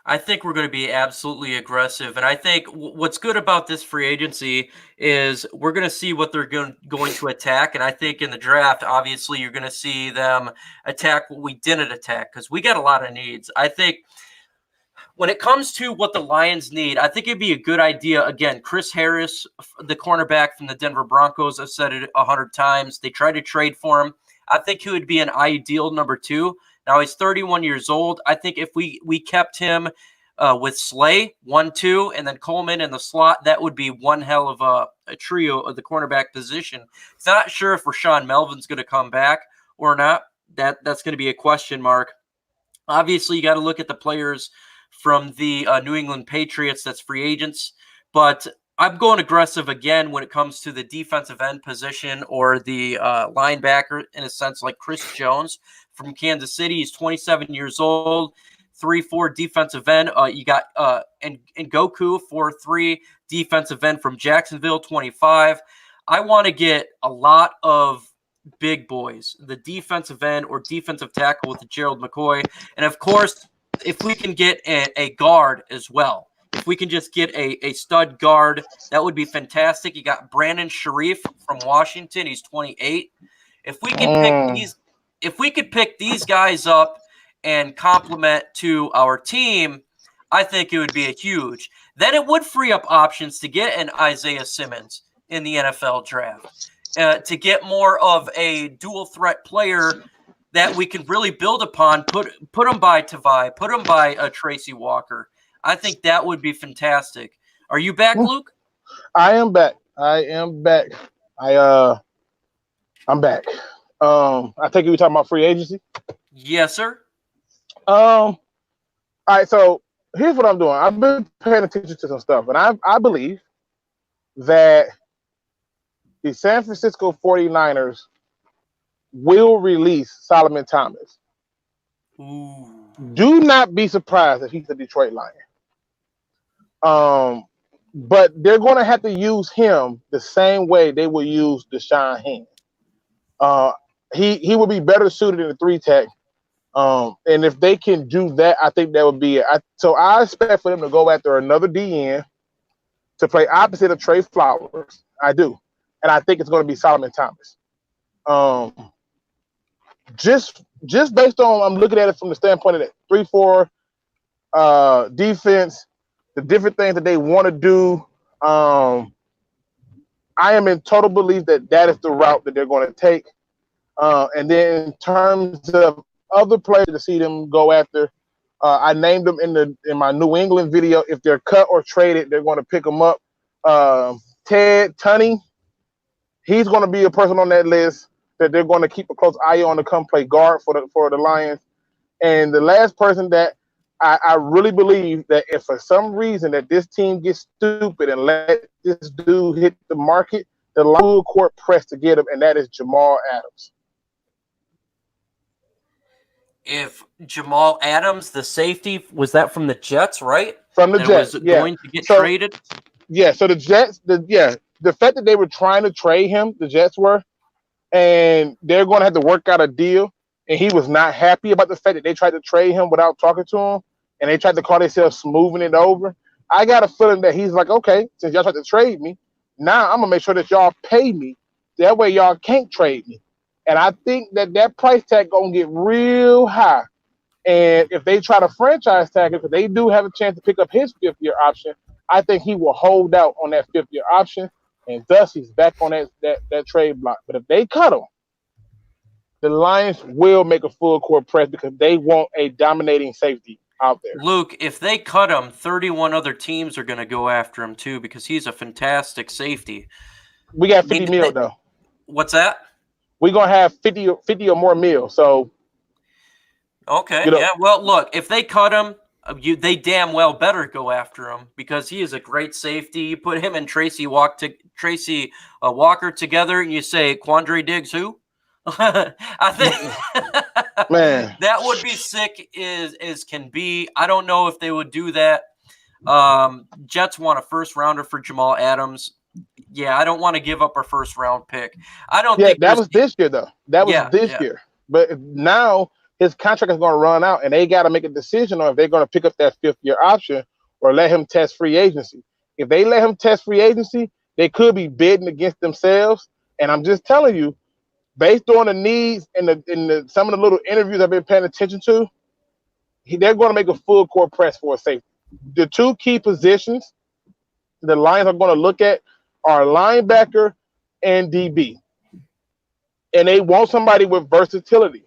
I think we're going to be absolutely aggressive. And I think what's good about this free agency is we're going to see what they're going to attack. And I think in the draft, obviously, you're going to see them attack what we didn't attack because we got a lot of needs. I think when it comes to what the Lions need, I think it'd be a good idea. Again, Chris Harris, the cornerback from the Denver Broncos, I've said it 100 times. They tried to trade for him. I think he would be an ideal number 2. Now he's 31 years old. I think if we kept him with Slay 1-2 and then Coleman in the slot, that would be one hell of a trio of the cornerback position. It's not sure if Rashawn Melvin's going to come back or not. That's going to be a question mark. Obviously, you got to look at the players from the New England Patriots that's free agents, but I'm going aggressive again when it comes to the defensive end position or the linebacker in a sense, like Chris Jones from Kansas City. He's 27 years old, 3-4 defensive end. You got Ngoku, 4-3 defensive end from Jacksonville, 25. I want to get a lot of big boys, the defensive end or defensive tackle with Gerald McCoy. And of course, if we can get a guard as well, if we can just get a stud guard, that would be fantastic. You got Brandon Sharif from Washington. He's 28. If we could pick these guys up and complement to our team, I think it would be a huge. Then it would free up options to get an Isaiah Simmons in the NFL draft, to get more of a dual threat player that we can really build upon. Put him by Tavai, put him by Tracy Walker. I think that would be fantastic. Are you back, Luke? I am back. I'm back. I take it you're talking about free agency? Yes, sir. All right, so here's what I'm doing. I've been paying attention to some stuff, and I believe that the San Francisco 49ers will release Solomon Thomas. Ooh. Do not be surprised if he's a Detroit Lion. But they're going to have to use him the same way they will use Deshaun Hand. He would be better suited in the 3-tech. And if they can do that, I think that would be it. So I expect for them to go after another DN to play opposite of Trey Flowers. I do. And I think it's going to be Solomon Thomas. Just based on, I'm looking at it from the standpoint of that 3-4 defense, the different things that they want to do. I am in total belief that that is the route that they're going to take. And then in terms of other players to see them go after, I named them in my New England video. If they're cut or traded, they're going to pick them up. Ted Tunney, he's going to be a person on that list that they're going to keep a close eye on to come play guard for the Lions. And the last person that I really believe that if for some reason that this team gets stupid and let this dude hit the market, the full court press to get him, and that is Jamal Adams. If Jamal Adams, the safety, was that from the Jets, right? From the Jets, was going to get traded? Yeah, so the Jets, the fact that they were trying to trade him, the Jets were, and they're going to have to work out a deal, and he was not happy about the fact that they tried to trade him without talking to him, and they tried to call themselves smoothing it over. I got a feeling that he's like, okay, since y'all tried to trade me, now I'm going to make sure that y'all pay me. That way y'all can't trade me. And I think that price tag going to get real high. And if they try to franchise tag it, because they do have a chance to pick up his fifth-year option, I think he will hold out on that fifth-year option, and thus he's back on that trade block. But if they cut him, the Lions will make a full court press because they want a dominating safety out there. Luke, if they cut him, 31 other teams are going to go after him too because he's a fantastic safety. We got 50 mil, though. What's that? We're going to have 50 or more mil, so. Okay, yeah. Well, look, if they cut him, they damn well better go after him because he is a great safety. You put him and Tracy Walker together and you say, Quandre Diggs who? I think man, that would be sick as can be. I don't know if they would do that. Jets want a first rounder for Jamal Adams. Yeah, I don't want to give up our first round pick. I don't think that was this year though. That was this year. But now his contract is going to run out and they got to make a decision on if they're going to pick up that fifth-year option or let him test free agency. If they let him test free agency, they could be bidding against themselves. And I'm just telling you, based on the needs and some of the little interviews I've been paying attention to, they're going to make a full court press for a safety. The two key positions the Lions are going to look at are linebacker and DB. And they want somebody with versatility.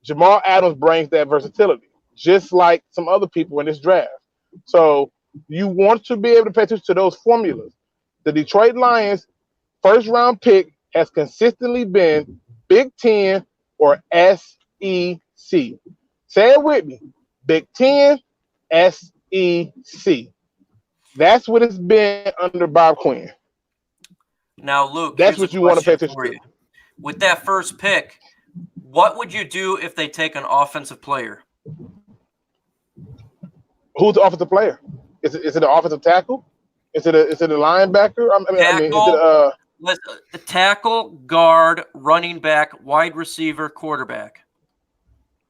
Jamal Adams brings that versatility, just like some other people in this draft. So you want to be able to pay attention to those formulas. The Detroit Lions first-round pick has consistently been Big Ten or SEC. Say it with me. Big Ten, SEC. That's what it's been under Bob Quinn. Now, Luke, that's what you want to pay attention to. With that first pick, what would you do if they take an offensive player? Who's the offensive player? Is it an offensive tackle? Is it a linebacker? Tackle, guard, running back, wide receiver, quarterback.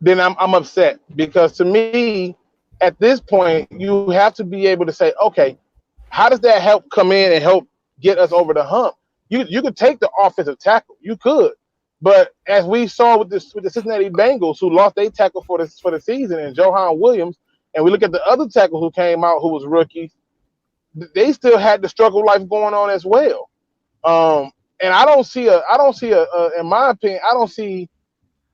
Then I'm upset because to me, at this point, you have to be able to say, okay, how does that help come in and help get us over the hump? You could take the offensive tackle, you could, but as we saw with the Cincinnati Bengals, who lost their tackle for the season, and Johan Williams, and we look at the other tackle who came out who was rookies, they still had the struggle life going on as well. And I don't see in my opinion, I don't see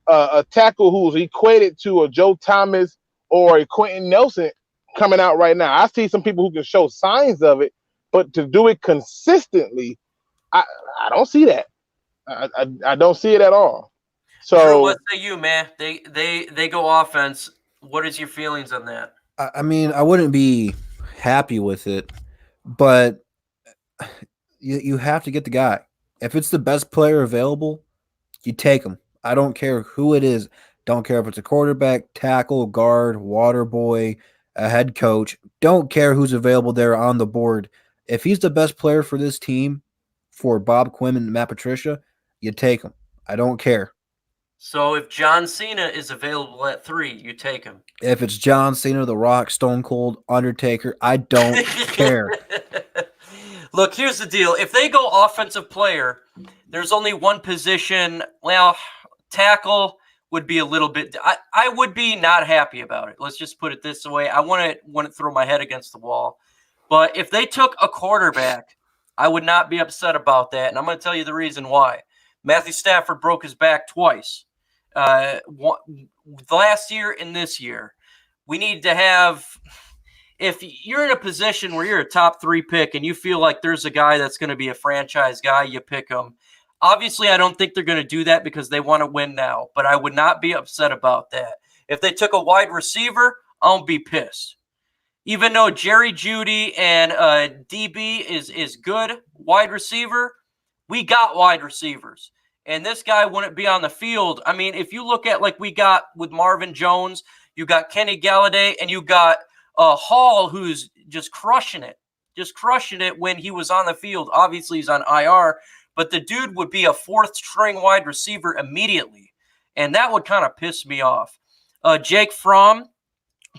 a tackle who's equated to a Joe Thomas or a Quentin Nelson coming out right now. I see some people who can show signs of it, but to do it consistently, I don't see that. I don't see it at all. So Drew, what say you, man? They go offense. What is your feelings on that? I mean, I wouldn't be happy with it, but you have to get the guy. If it's the best player available, you take him. I don't care who it is. Don't care if it's a quarterback, tackle, guard, water boy, a head coach. Don't care who's available there on the board. If he's the best player for this team, for Bob Quinn and Matt Patricia, you take him. I don't care. So if John Cena is available at 3, you take him. If it's John Cena, The Rock, Stone Cold, Undertaker, I don't care. Look, here's the deal. If they go offensive player, there's only one position. Well, tackle would be a little bit. I would be not happy about it. Let's just put it this way. I want to throw my head against the wall. But if they took a quarterback, I would not be upset about that. And I'm going to tell you the reason why. Matthew Stafford broke his back twice. Last year and this year. We need to have – if you're in a position where you're a top 3 pick and you feel like there's a guy that's going to be a franchise guy, you pick him. Obviously, I don't think they're going to do that because they want to win now, but I would not be upset about that. If they took a wide receiver, I'll be pissed. Even though Jerry Jeudy and DB is good wide receiver, we got wide receivers. And this guy wouldn't be on the field. I mean, if you look at like we got with Marvin Jones, you got Kenny Galladay, and you got Hall, who's just crushing it when he was on the field. Obviously, he's on IR, but the dude would be a 4th-string wide receiver immediately, and that would kind of piss me off. Jake Fromm,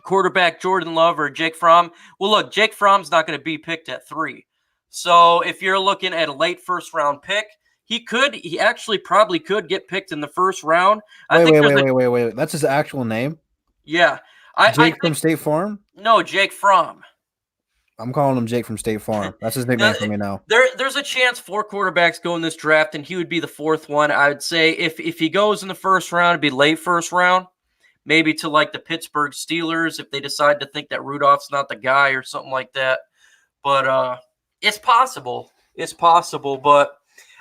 quarterback Jordan Love or Jake Fromm. Well, look, Jake Fromm's not going to be picked at 3. So if you're looking at a late first-round pick, he actually probably could get picked in the first round. Wait. That's his actual name? Yeah. Jake from State Farm? No, Jake Fromm. I'm calling him Jake from State Farm. That's his nickname for me now. There's a chance 4 quarterbacks go in this draft, and he would be the 4th one. I would say if he goes in the first round, it'd be late first round, maybe to like the Pittsburgh Steelers if they decide to think that Rudolph's not the guy or something like that. But it's possible. It's possible, but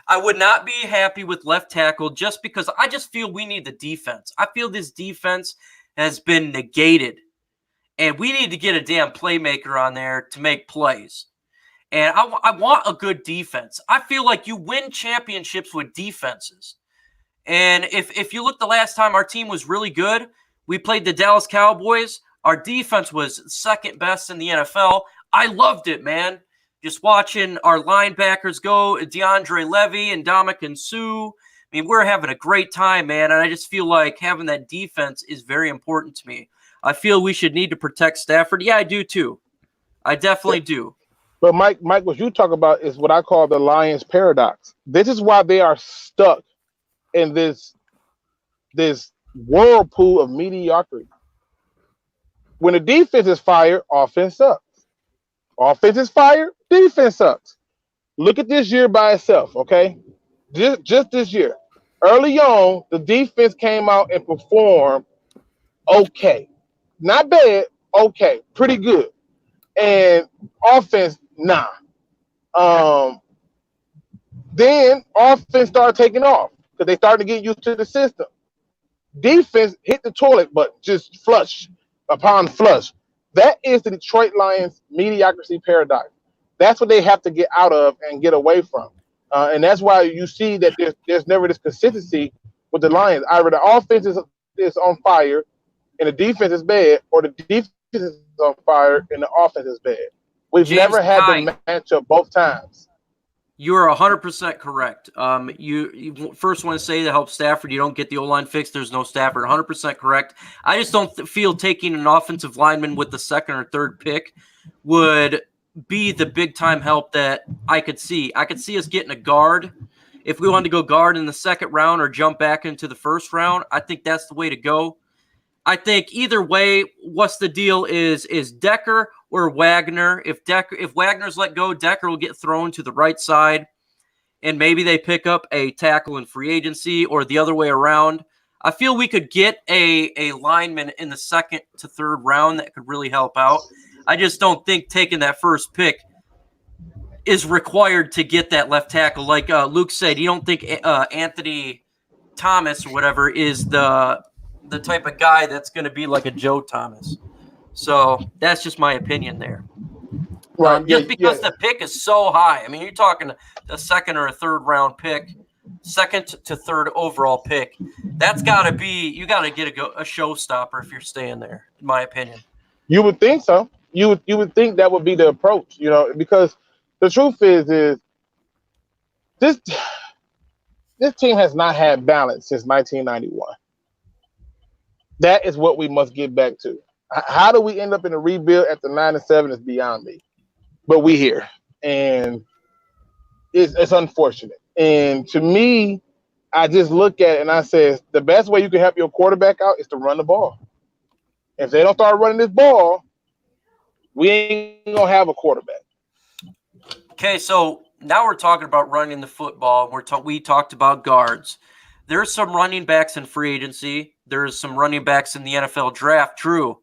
I would not be happy with left tackle just because I just feel we need the defense. I feel this defense has been negated. And we need to get a damn playmaker on there to make plays. And I want a good defense. I feel like you win championships with defenses. And if you look the last time our team was really good, we played the Dallas Cowboys. Our defense was 2nd best in the NFL. I loved it, man. Just watching our linebackers go, DeAndre Levy and Ndamukong Suh. I mean, we're having a great time, man. And I just feel like having that defense is very important to me. I feel we should need to protect Stafford. Yeah, I do too. I definitely do. But Mike, what you talk about is what I call the Lions paradox. This is why they are stuck in this whirlpool of mediocrity. When the defense is fired, offense sucks. Offense is fired, defense sucks. Look at this year by itself, okay? Just this year. Early on, the defense came out and performed okay. Not bad, okay, pretty good. And offense, nah. Then offense started taking off because they started to get used to the system. Defense hit the toilet button, just flush upon flush. That is the Detroit Lions mediocrity paradox. That's what they have to get out of and get away from. And that's why you see that there's never this consistency with the Lions. Either the offense is on fire and the defense is bad, or the defense is on fire and the offense is bad. We've never had the matchup both times. You are 100% correct. You first want to say to help Stafford, you don't get the O-line fixed, there's no Stafford. 100% correct. I just don't feel taking an offensive lineman with the 2nd or 3rd pick would be the big-time help that I could see. I could see us getting a guard. If we wanted to go guard in the 2nd round or jump back into the 1st round, I think that's the way to go. I think either way, what's the deal is Decker or Wagner. If Wagner's let go, Decker will get thrown to the right side, and maybe they pick up a tackle in free agency or the other way around. I feel we could get a lineman in the 2nd to 3rd round that could really help out. I just don't think taking that 1st pick is required to get that left tackle. Like Luke said, you don't think Anthony Thomas or whatever is the type of guy that's going to be like a Joe Thomas. So that's just my opinion there. Right. Just because the pick is so high. I mean, you're talking a 2nd or a 3rd round pick, 2nd to 3rd overall pick. That's got to be, you got to get a showstopper if you're staying there, in my opinion. You would think so. You would think that would be the approach, because the truth is this team has not had balance since 1991. That is what we must get back to. How do we end up in a rebuild at the 9-7 is beyond me. But we here, and it's unfortunate. And to me, I just look at it and I say the best way you can help your quarterback out is to run the ball. If they don't start running this ball, we ain't gonna have a quarterback. Okay, so now we're talking about running the football. We talked about guards. There's some running backs in free agency. There's some running backs in the NFL draft. Drew,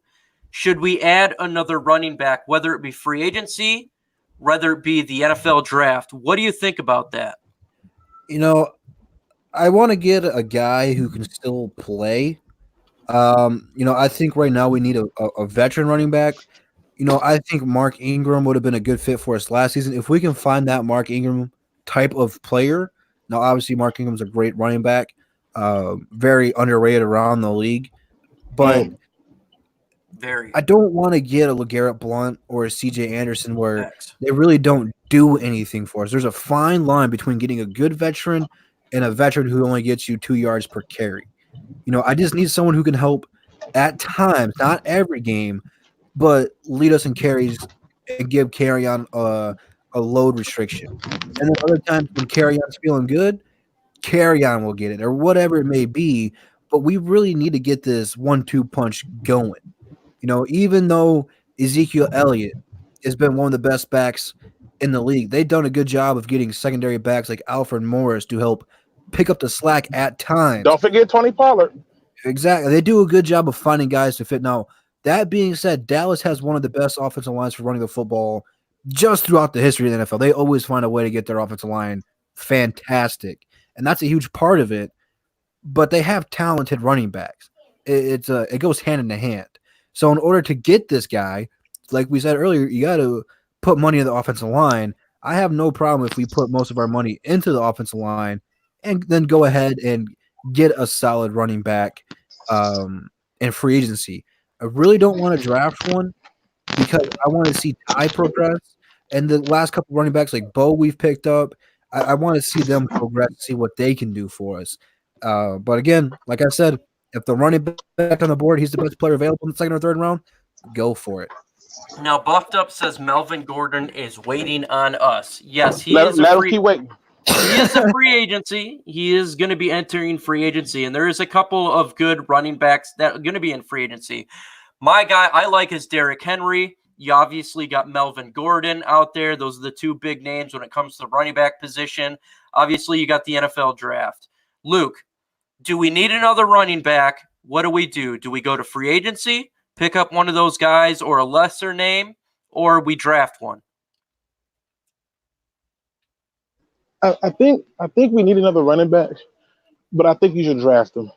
should we add another running back, whether it be free agency, whether it be the NFL draft? What do you think about that? You know, I want to get a guy who can still play. I think right now we need a veteran running back. I think Mark Ingram would have been a good fit for us last season. If we can find that Mark Ingram type of player, now obviously Mark Ingram's a great running back, very underrated around the league. But I don't want to get a LeGarrette Blount or a CJ Anderson where they really don't do anything for us. There's a fine line between getting a good veteran and a veteran who only gets you 2 yards per carry. I just need someone who can help at times, not every game, but lead us in carries and give Carry-On a load restriction. And then other times when Carry-On's feeling good, Carry-On will get it or whatever it may be. But we really need to get this 1-2 punch going. Even though Ezekiel Elliott has been one of the best backs in the league, they've done a good job of getting secondary backs like Alfred Morris to help pick up the slack at times. Don't forget Tony Pollard. Exactly. They do a good job of finding guys to fit. Now, that being said, Dallas has one of the best offensive lines for running the football just throughout the history of the NFL. They always find a way to get their offensive line fantastic, and that's a huge part of it. But they have talented running backs. It goes hand in hand. So in order to get this guy, like we said earlier, you got to put money in the offensive line. I have no problem if we put most of our money into the offensive line and then go ahead and get a solid running back in free agency. I really don't want to draft one because I want to see Ty progress. And the last couple running backs like Bo we've picked up, I want to see them progress, see what they can do for us. But again, like I said, if the running back on the board, he's the best player available in the second or third round, go for it. Now, Buffed Up says Melvin Gordon is waiting on us. Yes, let him keep waiting. He is a free agency. He is going to be entering free agency, and there is a couple of good running backs that are going to be in free agency. My guy I like is Derrick Henry. You obviously got Melvin Gordon out there. Those are the two big names when it comes to the running back position. Obviously, you got the NFL draft. Luke, do we need another running back? What do? Do we go to free agency, pick up one of those guys or a lesser name, or we draft one? I think we need another running back, but I think you should draft him.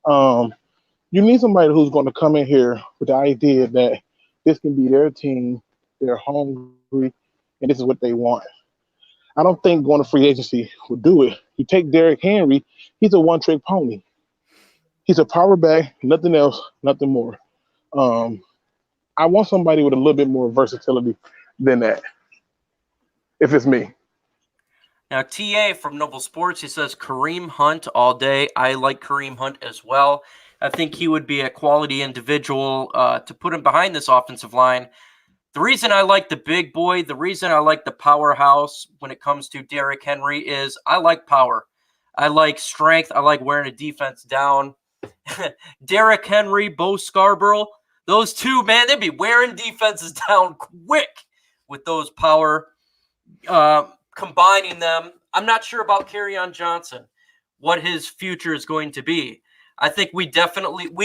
You need somebody who's going to come in here with the idea that this can be their team, they're hungry, and this is what they want. I don't think going to free agency will do it. You take Derrick Henry, he's a one-trick pony. He's a power back, nothing else, nothing more. I want somebody with a little bit more versatility than that, if it's me. Now, TA from Noble Sports, he says Kareem Hunt all day. I like Kareem Hunt as well. I think he would be a quality individual to put him behind this offensive line. The reason I like the big boy, the reason I like the powerhouse when it comes to Derrick Henry is I like power. I like strength. I like wearing a defense down. Derrick Henry, Bo Scarborough, those two, man, they'd be wearing defenses down quick with those power. Combining them, I'm not sure about Kerryon Johnson, what his future is going to be. I think we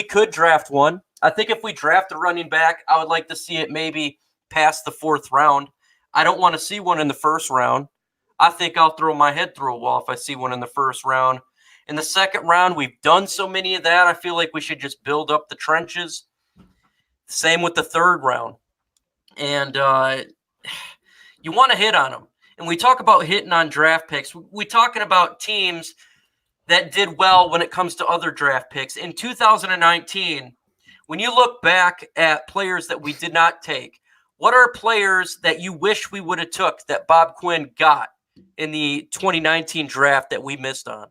could draft one. I think if we draft a running back, I would like to see it maybe past the 4th round. I don't want to see one in the 1st round. I think I'll throw my head through a wall if I see one in the 1st round. In the 2nd round, we've done so many of that. I feel like we should just build up the trenches. Same with the 3rd round. And you want to hit on them. And we talk about hitting on draft picks. We're talking about teams that did well when it comes to other draft picks. In 2019, when you look back at players that we did not take, what are players that you wish we would have took that Bob Quinn got in the 2019 draft that we missed on?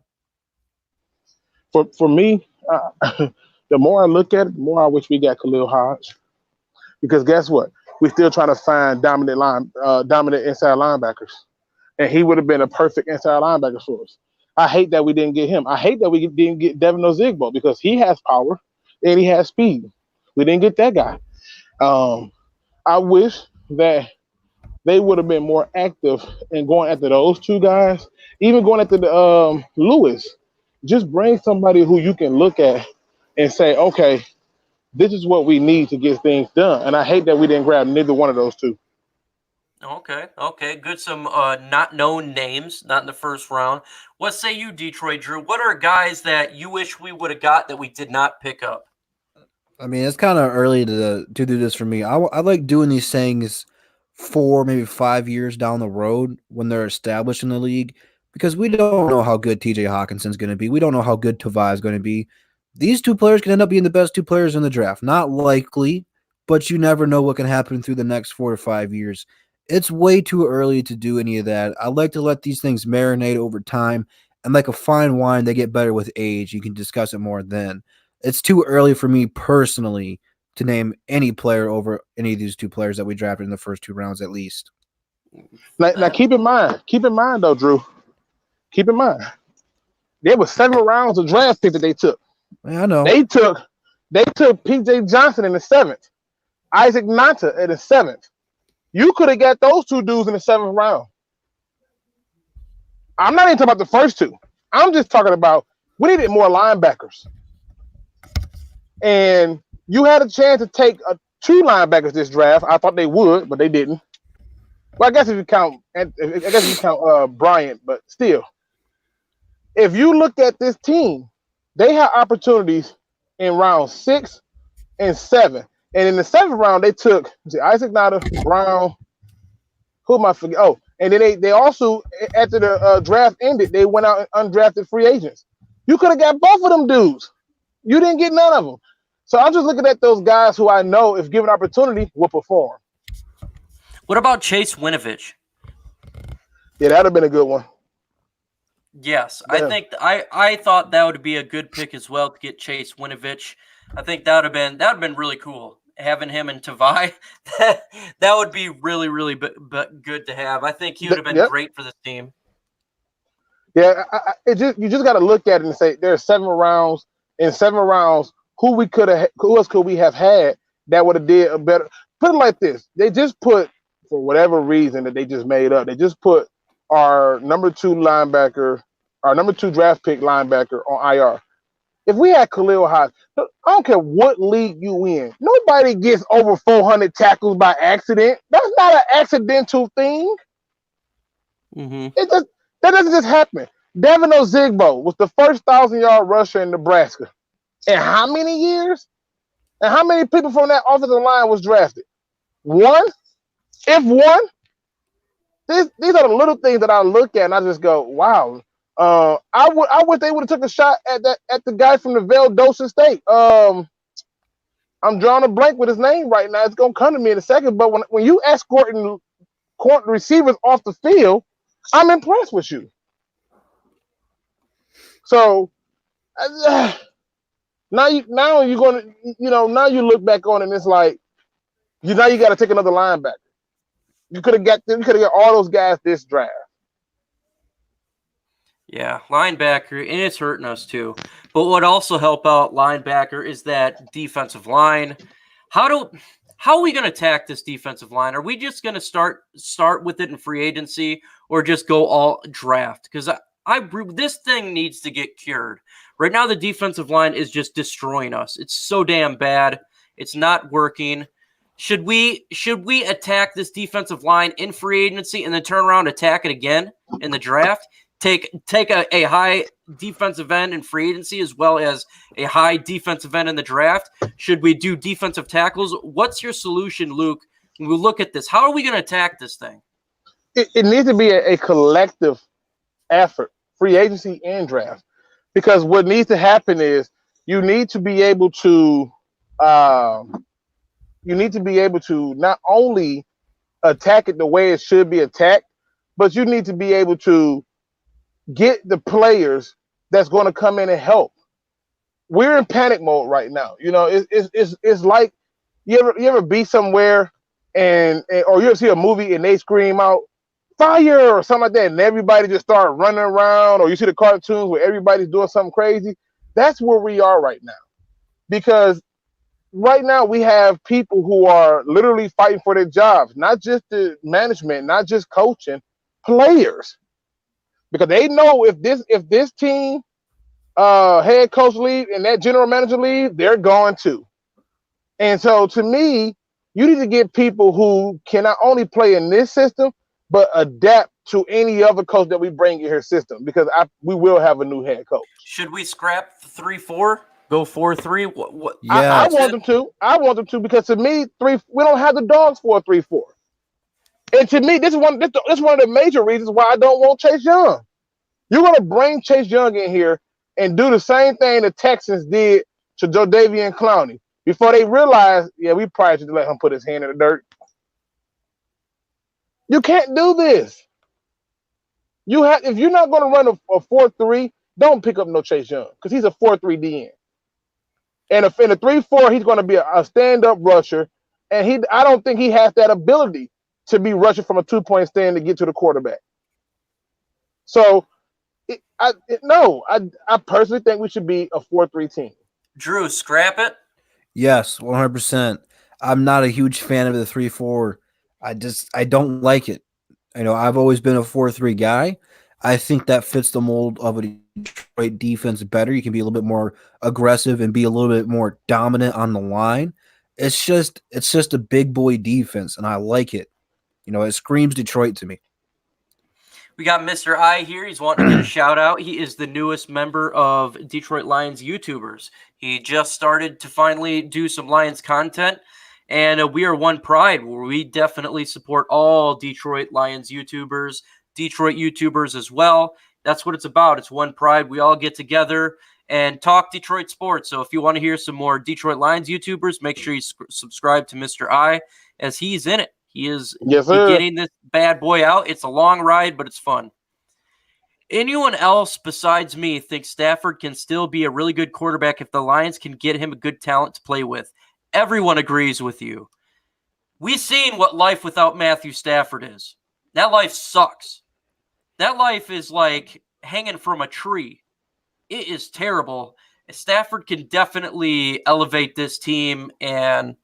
For me, the more I look at it, the more I wish we got Khalil Hodge. Because guess what? We're still trying to find dominant inside linebackers. And he would have been a perfect inside linebacker for us. I hate that we didn't get him. I hate that we didn't get Devin Ozigbo because he has power and he has speed. We didn't get that guy. I wish that they would have been more active in going after those two guys, even going after the Lewis. Just bring somebody who you can look at and say, okay, this is what we need to get things done. And I hate that we didn't grab neither one of those two. Okay, good. Some not known names, not in the first round. What say you, Detroit Drew? What are guys that you wish we would have got that we did not pick up? I mean, it's kind of early to do this for me. I like doing these things 4, maybe 5 years down the road when they're established in the league, because we don't know how good TJ Hawkinson's going to be. We don't know how good Tavai is going to be. These two players can end up being the best two players in the draft. Not likely, but you never know what can happen through the next 4 to 5 years. It's way too early to do any of that. I like to let these things marinate over time, and like a fine wine, they get better with age. You can discuss it more then. It's too early for me personally to name any player over any of these two players that we drafted in the first 2 rounds at least. Now keep in mind though, Drew. Keep in mind, there were 7 rounds of draft pick that they took. Yeah, I know. They took PJ Johnson in the 7th, Isaac Nanta in the 7th. You could have got those 2 dudes in the 7th round. I'm not even talking about the first 2. I'm just talking about we needed more linebackers. And you had a chance to take 2 linebackers this draft. I thought they would, but they didn't. Well, I guess if you count Bryant, but still. If you look at this team, they had opportunities in round 6 and 7. And in the 7th round, they took Isaac Nata, Brown. Who am I forgetting? Oh, and then they also, after the draft ended, they went out and undrafted free agents. You could have got both of them dudes. You didn't get none of them. So I'm just looking at those guys who I know, if given opportunity, will perform. What about Chase Winovich? Yeah, that would have been a good one. Yes, Yeah. I think I thought that would be a good pick as well to get Chase Winovich. I think that would have been really cool having him and Tavai. That would be really really good to have. I think he would have been great for this team. Yeah, you just got to look at it and say there are 7 rounds. In 7 rounds, who else could we have had that would have did a better? Put it like this: they just put, for whatever reason that they just made up, they just put our number 2 linebacker, our number 2 draft pick linebacker on IR. If we had Khalil Hodge, I don't care what league you in, nobody gets over 400 tackles by accident. That's not an accidental thing. Mm-hmm. That doesn't just happen. Devin Ozigbo was the first 1,000-yard rusher in Nebraska. In how many years? And how many people from that offensive line was drafted? 1? If 1? These are the little things that I look at and I just go, wow. I wish they would have took a shot at the guy from the Valdosta State. I'm drawing a blank with his name right now. It's gonna come to me in a second. But when you escorting receivers off the field, I'm impressed with you. So now you look back on it and it's like you got to take another linebacker. You could have got all those guys this draft. Yeah, linebacker, and it's hurting us too. But what also help out linebacker is that defensive line. How are we going to attack this defensive line? Are we just going to start with it in free agency or just go all draft? Because this thing needs to get cured. Right now, the defensive line is just destroying us. It's so damn bad. It's not working. Should we attack this defensive line in free agency and then turn around and attack it again in the draft? Take a high defensive end in free agency as well as a high defensive end in the draft? Should we do defensive tackles? What's your solution, Luke, when we look at this? How are we going to attack this thing? It needs to be a collective effort, free agency and draft. Because what needs to happen is you need to be able to not only attack it the way it should be attacked, but you need to be able to get the players that's going to come in and help. We're in panic mode right now. You know, it's like you ever be somewhere or you ever see a movie and they scream out fire or something like that, and everybody just start running around, or you see the cartoons where everybody's doing something crazy. That's where we are right now. Because right now we have people who are literally fighting for their jobs, not just the management, not just coaching, players. Because they know if this team head coach leave and that general manager leave, they're going to. And so to me, you need to get people who can not only play in this system, but adapt to any other coach that we bring in here system, because we will have a new head coach. Should we scrap the 3-4? Go 4-3? What? I want them to. I want them to, because to me, we don't have the dogs for a 3-4. And to me, this is one of the major reasons why I don't want Chase Young. You're going to bring Chase Young in here and do the same thing the Texans did to Jadeveon Clowney before they realized, yeah, we probably should let him put his hand in the dirt. You can't do this. If you're not going to run a 4-3, don't pick up no Chase Young, because he's a 4-3 DN. And in a 3-4, he's going to be a stand-up rusher, and I don't think he has that ability to be rushing from a 2-point stand to get to the quarterback. So, I personally think we should be a 4-3 team. Drew, scrap it? Yes, 100%. I'm not a huge fan of the 3-4. I don't like it. I've always been a 4-3 guy. I think that fits the mold of a Detroit defense better. You can be a little bit more aggressive and be a little bit more dominant on the line. It's just a big boy defense, and I like it. It screams Detroit to me. We got Mr. I here. He's wanting to get a shout out. He is the newest member of Detroit Lions YouTubers. He just started to finally do some Lions content, and we are one pride where we definitely support all Detroit Lions YouTubers, Detroit YouTubers as well. That's what it's about. It's one pride. We all get together and talk Detroit sports. So if you want to hear some more Detroit Lions YouTubers, make sure you subscribe to Mr. I, as he's in it. He is getting this bad boy out. It's a long ride, but it's fun. Anyone else besides me thinks Stafford can still be a really good quarterback if the Lions can get him a good talent to play with? Everyone agrees with you. We've seen what life without Matthew Stafford is. That life sucks. That life is like hanging from a tree. It is terrible. Stafford can definitely elevate this team and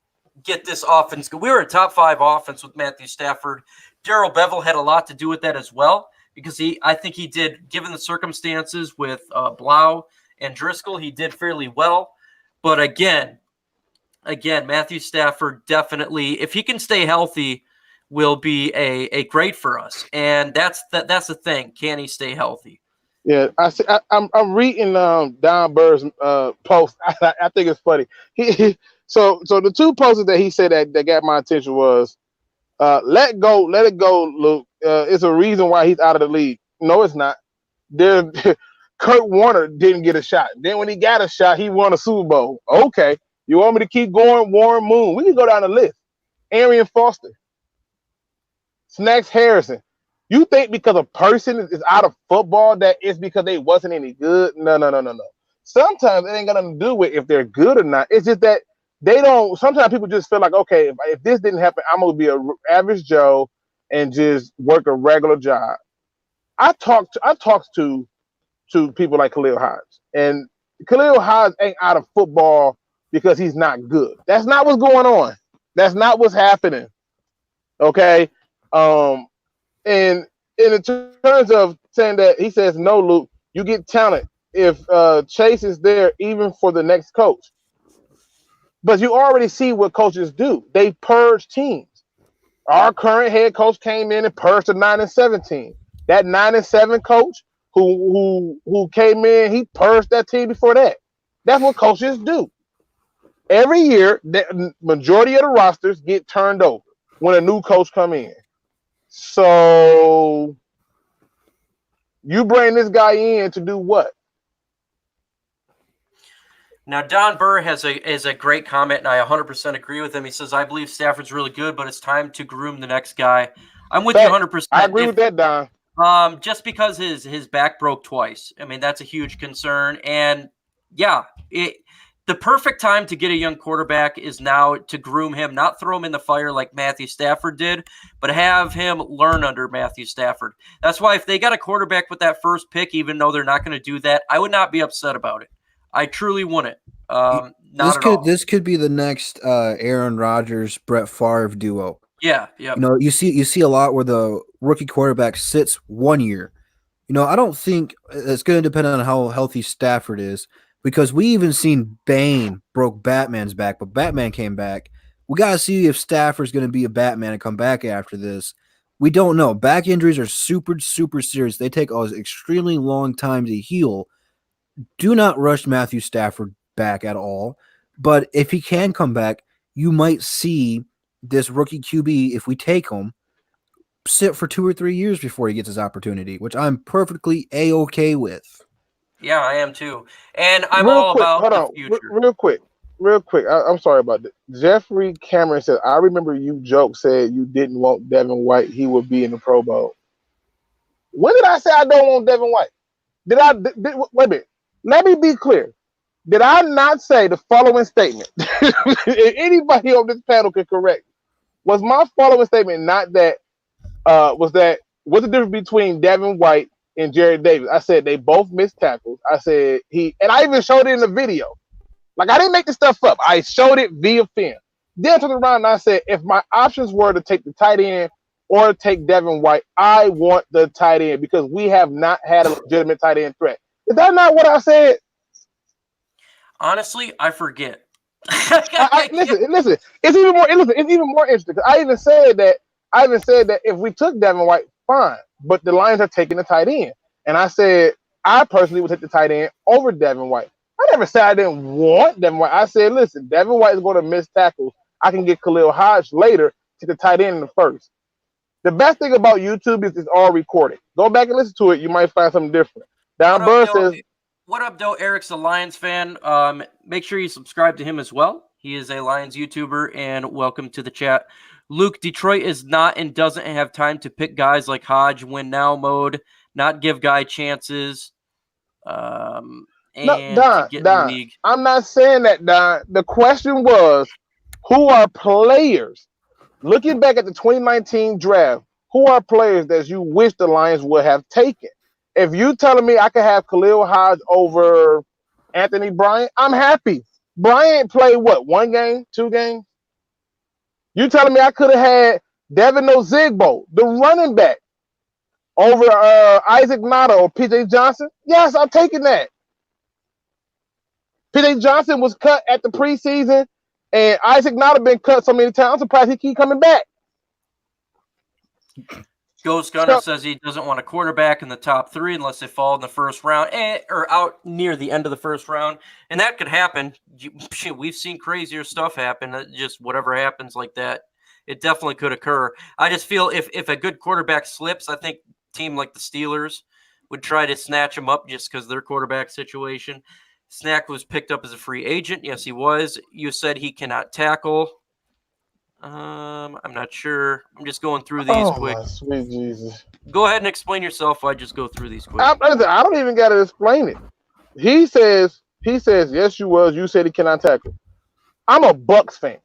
get this offense. We were a top 5 offense with Matthew Stafford. Darrell Bevell had a lot to do with that as well, because I think he did, given the circumstances with Blau and Driscoll, he did fairly well. But again, Matthew Stafford definitely, if he can stay healthy, will be a great for us. And that's the thing. Can he stay healthy? Yeah, I'm reading Don Burr's post. I think it's funny. So the two posts that he said that got my attention was, let it go, Luke. It's a reason why he's out of the league. No, it's not. Kurt Warner didn't get a shot. Then when he got a shot, he won a Super Bowl. Okay, you want me to keep going? Warren Moon. We can go down the list. Arian Foster. Snacks Harrison. You think because a person is out of football that it's because they wasn't any good? No. Sometimes it ain't got nothing to do with if they're good or not. It's just that they don't. Sometimes people just feel like, okay, if this didn't happen, I'm gonna be an average Joe and just work a regular job. I talked to people like Khalil Hines, and Khalil Hines ain't out of football because he's not good. That's not what's going on. That's not what's happening. Okay. And in terms of saying that, he says, no, Luke, you get talent if Chase is there, even for the next coach. But you already see what coaches do. They purge teams. Our current head coach came in and purged the 9-17. That 9-7 coach who came in, he purged that team before that. That's what coaches do. Every year, the majority of the rosters get turned over when a new coach come in. So you bring this guy in to do what? Now, Don Burr has a great comment, and I 100% agree with him. He says, I believe Stafford's really good, but it's time to groom the next guy. I'm with you 100%. I agree with that, Don. Just because his back broke twice. I mean, that's a huge concern. And, yeah, the perfect time to get a young quarterback is now to groom him, not throw him in the fire like Matthew Stafford did, but have him learn under Matthew Stafford. That's why if they got a quarterback with that first pick, even though they're not going to do that, I would not be upset about it. I truly wouldn't. This could be the next Aaron Rodgers, Brett Favre duo. Yeah. You see a lot where the rookie quarterback sits 1 year. I don't think it's going to depend on how healthy Stafford is, because we even seen Bane broke Batman's back, but Batman came back. We got to see if Stafford's going to be a Batman and come back after this. We don't know. Back injuries are super, super serious. They take an extremely long time to heal. Do not rush Matthew Stafford back at all. But if he can come back, you might see this rookie QB, if we take him, sit for 2 or 3 years before he gets his opportunity, which I'm perfectly A-okay with. Yeah, I am too. And I'm all about the future. Real quick. I'm sorry about that. Jeffrey Cameron said, I remember you said you didn't want Devin White. He would be in the Pro Bowl. When did I say I don't want Devin White? Wait a minute. Let me be clear. Did I not say the following statement? Anybody on this panel can correct. Was my following statement not that what's the difference between Devin White and Jared Davis? I said they both missed tackles. I said and I even showed it in the video. Like, I didn't make this stuff up. I showed it via film. Then I turned around and I said, if my options were to take the tight end or take Devin White, I want the tight end because we have not had a legitimate tight end threat. Is that not what I said? Honestly, I forget. Listen. It's even more interesting. I even said that if we took Devin White, fine, but the Lions are taking the tight end, and I said I personally would take the tight end over Devin White. I never said I didn't want Devin White. I said, listen, Devin White is going to miss tackles. I can get Khalil Hodge later to the tight end in the first. The best thing about YouTube is it's all recorded. Go back and listen to it. You might find something different. Don Burr says, what up, though? Eric's a Lions fan. Make sure you subscribe to him as well. He is a Lions YouTuber, and welcome to the chat. Luke, Detroit is not and doesn't have time to pick guys like Hodge, win now mode, not give guy chances. Don, I'm not saying that, Don. The question was, who are players? Looking back at the 2019 draft, who are players that you wish the Lions would have taken? If you telling me I could have Khalil Hodge over Anthony Bryant, I'm happy. Bryant played what, 1 game, 2 games? You telling me I could have had Devin Ozigbo, the running back, over Isaac Nada or PJ Johnson? Yes, I'm taking that. PJ Johnson was cut at the preseason, and Isaac Nada been cut so many times. I'm surprised he keep coming back. Ghost Gunner says he doesn't want a quarterback in the top 3 unless they fall in the first round or out near the end of the first round. And that could happen. We've seen crazier stuff happen. Just whatever happens like that, it definitely could occur. I just feel if a good quarterback slips, I think a team like the Steelers would try to snatch him up just because of their quarterback situation. Snack was picked up as a free agent. Yes, he was. You said he cannot tackle. I'm not sure. I'm just going through these quick. My sweet Jesus. Go ahead and explain yourself. I just go through these quick. I don't even got to explain it. He says, yes, you was. You said he cannot tackle. I'm a Bucks fan.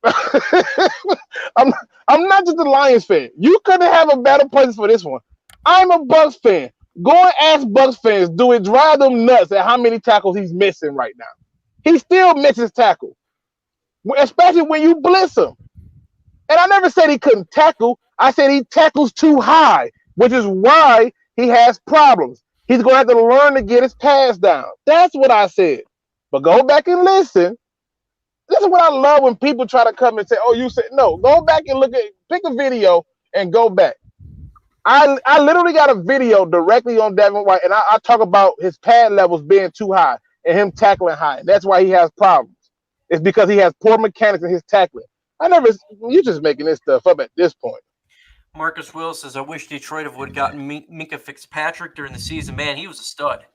I'm not just a Lions fan. You couldn't have a better place for this one. I'm a Bucks fan. Go and ask Bucks fans, do it drive them nuts at how many tackles he's missing right now? He still misses tackle, especially when you blitz him. And I never said he couldn't tackle. I said he tackles too high, which is why he has problems. He's going to have to learn to get his pass down. That's what I said. But go back and listen. This is what I love when people try to come and say, oh, you said no. Go back and pick a video and go back. I literally got a video directly on Devin White, and I talk about his pad levels being too high and him tackling high. That's why he has problems. It's because he has poor mechanics in his tackling. You're just making this stuff up at this point. Marcus Will says, I wish Detroit would have gotten Minka Fitzpatrick during the season. Man, he was a stud.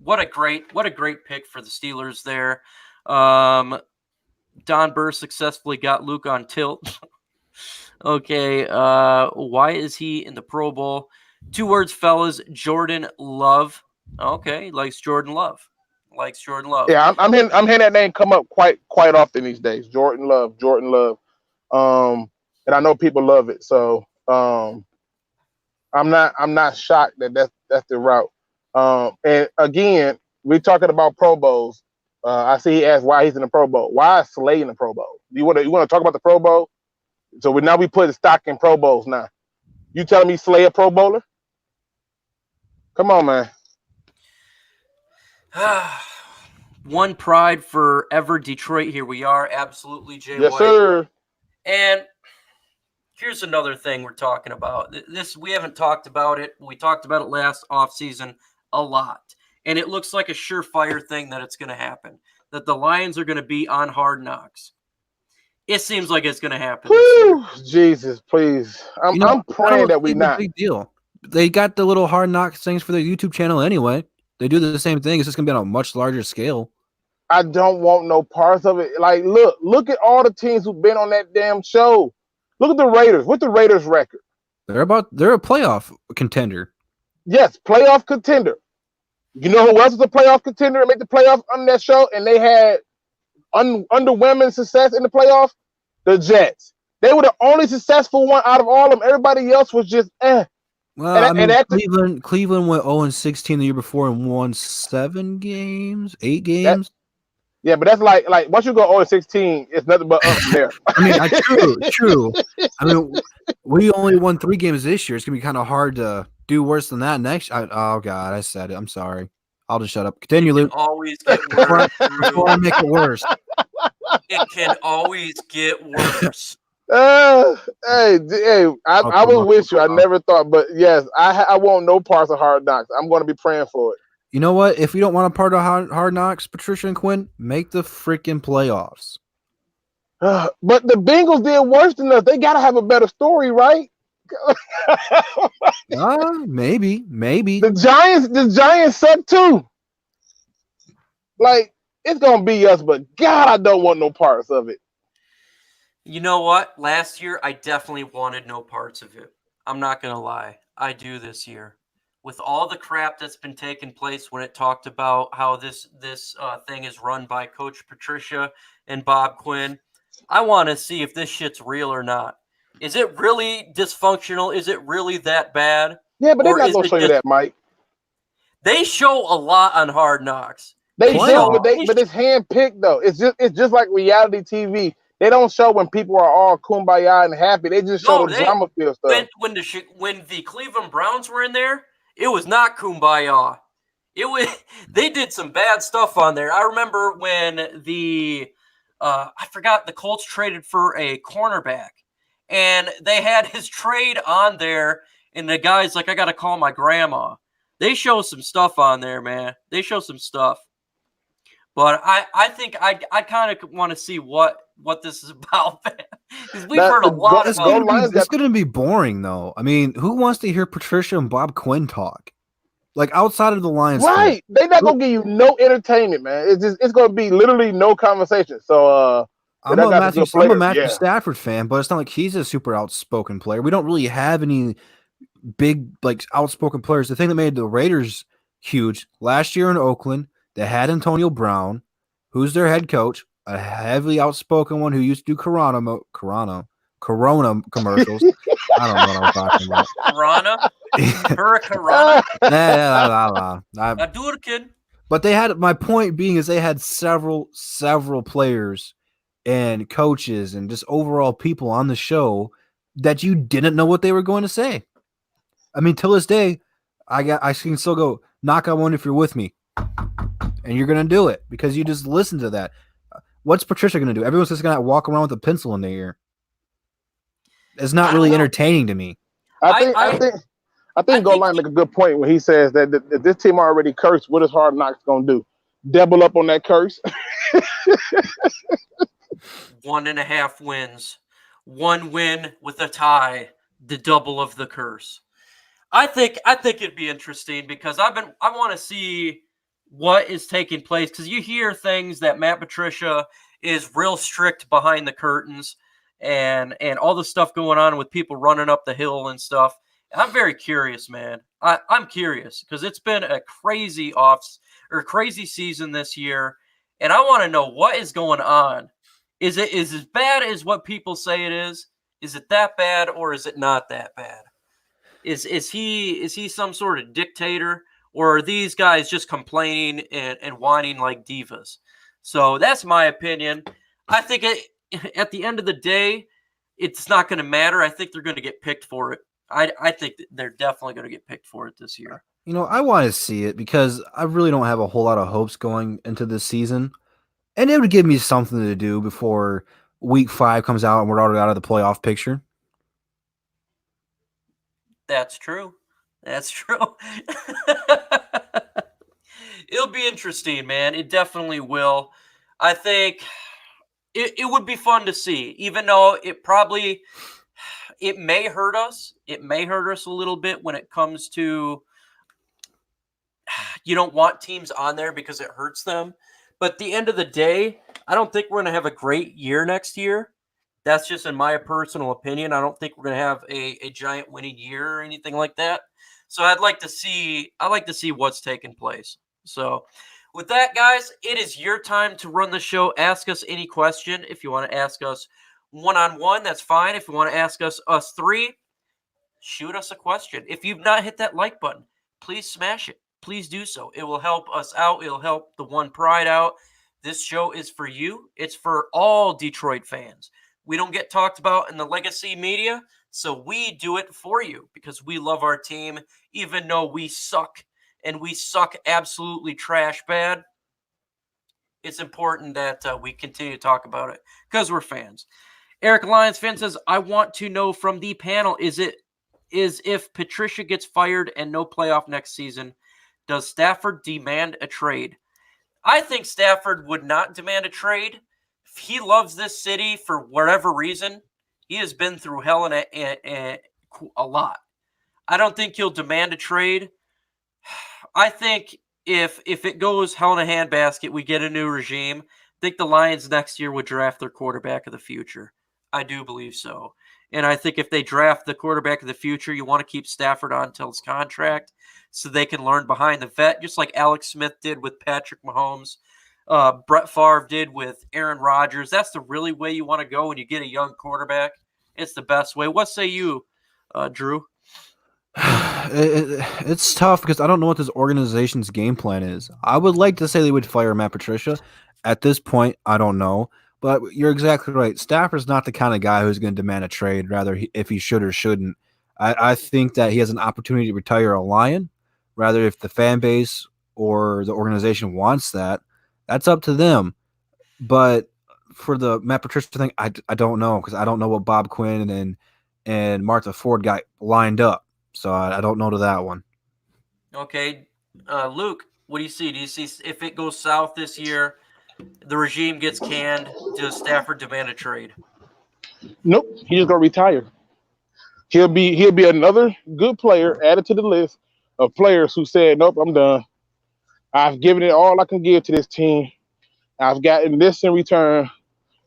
What a great pick for the Steelers there. Don Burr successfully got Luke on tilt. Okay, why is he in the Pro Bowl? 2 words, fellas. Jordan Love. Okay, he likes Jordan Love. likes Jordan Love. Yeah, I'm hearing that name come up quite often these days. Jordan Love. And I know people love it. So I'm not shocked that's the route. And again, we're talking about Pro Bowls. I see he asked why he's in the Pro Bowl. Why is Slay in the Pro Bowl? You want to talk about the Pro Bowl? So we put stock in Pro Bowls now. You telling me Slay a Pro Bowler? Come on, man. One pride forever Detroit. Here we are. Absolutely, Jay Yes, White. sir. And here's another thing we're talking about. This we haven't talked about it. We talked about it last offseason a lot. And it looks like a surefire thing that it's going to happen. That the Lions are going to be on Hard Knocks. It seems like it's going to happen this year. Jesus, please. I'm praying that we not. Big deal. They got the little Hard Knocks things for their YouTube channel anyway. They do the same thing. It's just going to be on a much larger scale. I don't want no parts of it. Like, look at all the teams who've been on that damn show. Look at the Raiders. What's the Raiders' record? They're a playoff contender. Yes, playoff contender. You know who else is a playoff contender and made the playoffs on that show? And they had underwhelming success in the playoffs? The Jets. They were the only successful one out of all of them. Everybody else was just eh. Well, Cleveland went 0-16 the year before and won 8 games. Yeah, but that's like once you go 0-16, it's nothing but up from there. I mean, true. I mean, we only won 3 games this year. It's gonna be kind of hard to do worse than that next. Oh God, I said it. I'm sorry. I'll just shut up. Continue, Luke. Always get worse. Before I make it worse. It can always get worse. Hey, I was with you. I never thought, but yes, I want no parts of Hard Knocks. I'm going to be praying for it. You know what? If you don't want a part of Hard Knocks, Patricia and Quinn, make the freaking playoffs. But the Bengals did worse than us. They got to have a better story, right? Maybe. The Giants suck too. Like, it's going to be us, but God, I don't want no parts of it. You know what? Last year, I definitely wanted no parts of it. I'm not going to lie. I do this year. With all the crap that's been taking place when it talked about how this thing is run by Coach Patricia and Bob Quinn, I want to see if this shit's real or not. Is it really dysfunctional? Is it really that bad? Yeah, but they're not going to show you that, Mike. They show a lot on Hard Knocks. They show, but it's handpicked though. It's just like reality TV. They don't show when people are all kumbaya and happy. They just show the drama feel stuff. When the Cleveland Browns were in there, it was not kumbaya. They did some bad stuff on there. I remember when I forgot the Colts traded for a cornerback, and they had his trade on there, and the guy's like, "I got to call my grandma." They show some stuff on there, man. They show some stuff. But I think I kind of want to see what this is about, because we've heard a lot about it. It's going to be boring, though. I mean, who wants to hear Patricia and Bob Quinn talk? Like, outside of the Lions. Right. They're not going to give you no entertainment, man. It's going to be literally no conversation. So, I'm a Matthew Stafford fan, but it's not like he's a super outspoken player. We don't really have any big, like, outspoken players. The thing that made the Raiders huge last year in Oakland, they had Antonio Brown, who's their head coach, a heavily outspoken one who used to do Corona commercials. I don't know what I'm talking about. Corona? Corona? I do it, kid. But they had, my point being is they had several players and coaches and just overall people on the show that you didn't know what they were going to say. I mean, till this day, I can still go, knock on one if you're with me. And you're going to do it because you just listen to that. What's Patricia going to do? Everyone's just going to walk around with a pencil in their ear. It's not really entertaining to me. I think Goal Line make a good point when he says that this team already cursed. What is Hard Knocks going to do? Double up on that curse? 1.5 wins. 1 win with a tie. The double of the curse. I think it'd be interesting because I want to see what is taking place, because you hear things that Matt Patricia is real strict behind the curtains and all the stuff going on with people running up the hill and stuff. I'm very curious, man. I'm curious because it's been a crazy crazy season this year, and I want to know what is going on. Is it as bad as what people say it is? Is it that bad, or is it not that bad? Is he some sort of dictator, or are these guys just complaining and whining like divas? So that's my opinion. I think at the end of the day, it's not going to matter. I think they're going to get picked for it. I think they're definitely going to get picked for it this year. I want to see it because I really don't have a whole lot of hopes going into this season. And it would give me something to do before week 5 comes out and we're already out of the playoff picture. That's true. That's true. It'll be interesting, man. It definitely will. I think it would be fun to see, even though it may hurt us. It may hurt us a little bit when it comes to you don't want teams on there because it hurts them. But at the end of the day, I don't think we're going to have a great year next year. That's just in my personal opinion. I don't think we're going to have a giant winning year or anything like that. So I'd like to see what's taking place. So with that, guys, it is your time to run the show. Ask us any question. If you want to ask us one-on-one, that's fine. If you want to ask us three, shoot us a question. If you've not hit that like button, please smash it. Please do so. It will help us out. It'll help the One Pride out. This show is for you. It's for all Detroit fans. We don't get talked about in the legacy media, so we do it for you because we love our team, even though we suck, and we suck absolutely trash bad. It's important that we continue to talk about it because we're fans. Eric Lions fan says, I want to know from the panel, is if Patricia gets fired and no playoff next season, does Stafford demand a trade? I think Stafford would not demand a trade. If he loves this city for whatever reason, he has been through hell and a lot. I don't think he'll demand a trade. I think if it goes hell in a handbasket, we get a new regime. I think the Lions next year would draft their quarterback of the future. I do believe so. And I think if they draft the quarterback of the future, you want to keep Stafford on until his contract so they can learn behind the vet, just like Alex Smith did with Patrick Mahomes, Brett Favre did with Aaron Rodgers. That's the really way you want to go when you get a young quarterback. It's the best way. What say you, Drew? It's tough because I don't know what this organization's game plan is. I would like to say they would fire Matt Patricia. At this point, I don't know. But you're exactly right. Stafford's not the kind of guy who's going to demand a trade, rather if he should or shouldn't. I think that he has an opportunity to retire a Lion, rather if the fan base or the organization wants that. That's up to them. But for the Matt Patricia thing, I don't know because I don't know what Bob Quinn and Martha Ford got lined up. So I don't know to that one. Okay. Luke, what do you see? Do you see if it goes south this year, the regime gets canned, does Stafford demand a trade? Nope, he's just gonna retire. He'll be another good player added to the list of players who said, nope, I'm done. I've given it all I can give to this team. I've gotten this in return.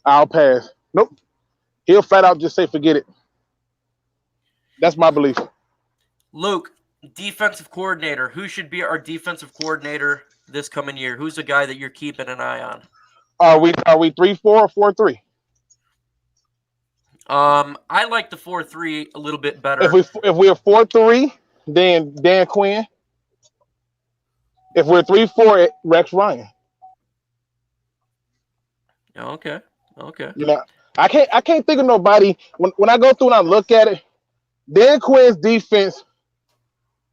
I'll pass. Nope. He'll flat out just say, forget it. That's my belief. Luke, defensive coordinator. Who should be our defensive coordinator this coming year? Who's the guy that you're keeping an eye on? Are we 3-4 or 4-3? I like the 4-3 a little bit better. If we're 4-3, then Dan Quinn. If we're 3-4, Rex Ryan. Okay. I can't think of nobody when I go through and I look at it. Dan Quinn's defense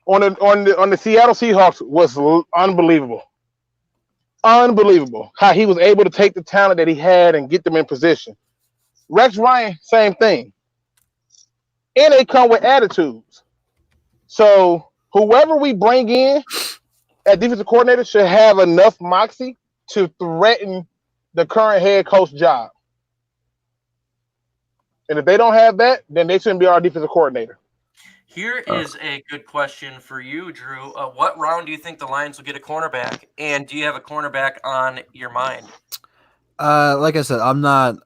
on the Seattle Seahawks was unbelievable. Unbelievable how he was able to take the talent that he had and get them in position. Rex Ryan, same thing. And they come with attitudes. So whoever we bring in at defensive coordinator should have enough moxie to threaten the current head coach job. And if they don't have that, then they shouldn't be our defensive coordinator. Here is a good question for you, Drew. What round do you think the Lions will get a cornerback? And do you have a cornerback on your mind? Like I said, I'm not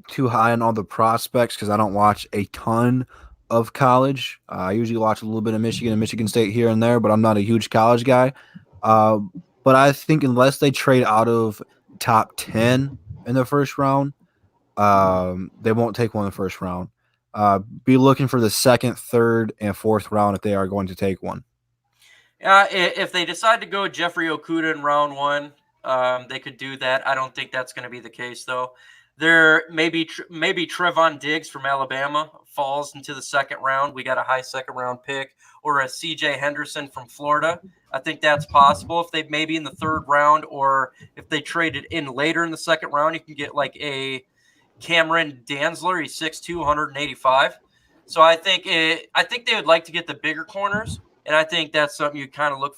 too high on all the prospects because I don't watch a ton of college. I usually watch a little bit of Michigan and Michigan State here and there, but I'm not a huge college guy. But I think unless they trade out of top 10 in the first round, they won't take one in the first round. Be looking for the second, third, and fourth round if they are going to take one. If they decide to go Jeffrey Okuda in round 1, they could do that. I don't think that's going to be the case, though. There maybe Trevon Diggs from Alabama falls into the second round. We got a high second round pick, or a CJ Henderson from Florida. I think that's possible. If they maybe in the third round, or if they traded in later in the second round, you can get like a Cameron Dantzler. He's 6'2", 185. So I think they would like to get the bigger corners, and I think that's something you kind of look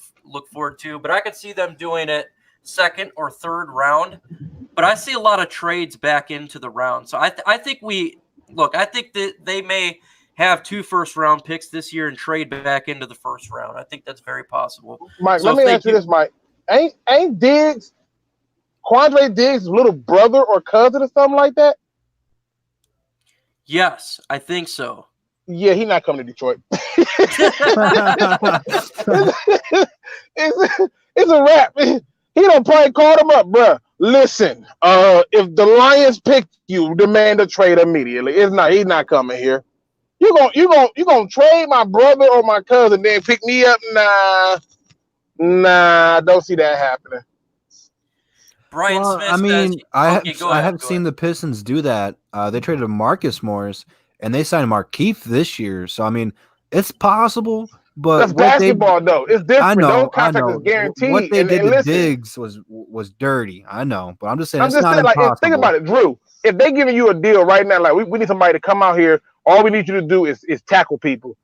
forward to. But I could see them doing it second or third round. But I see a lot of trades back into the round. So I think that they may have 2 first-round picks this year and trade back into the first round. I think that's very possible. Mike, So let me ask you this, Mike. Ain't Diggs, Quandre Diggs' little brother or cousin or something like that? Yes, I think so. Yeah, he's not coming to Detroit. It's a wrap. He done probably called him up, bruh. Listen, if the Lions pick you, demand a trade immediately. He's not coming here. You gonna trade my brother or my cousin, then pick me up? Nah, don't see that happening. Brian Smith. I mean, says, I have seen the Pistons do that. They traded Marcus Morris, and they signed Markieff this year. So I mean, it's possible. But that's basketball, though. It's different. I know, Those contracts is guaranteed. What they did to listen, Diggs was dirty. I know, but I'm just saying. I'm it's just not saying, impossible. like, think about it, Drew. If they giving you a deal right now, like we need somebody to come out here, all we need you to do is tackle people.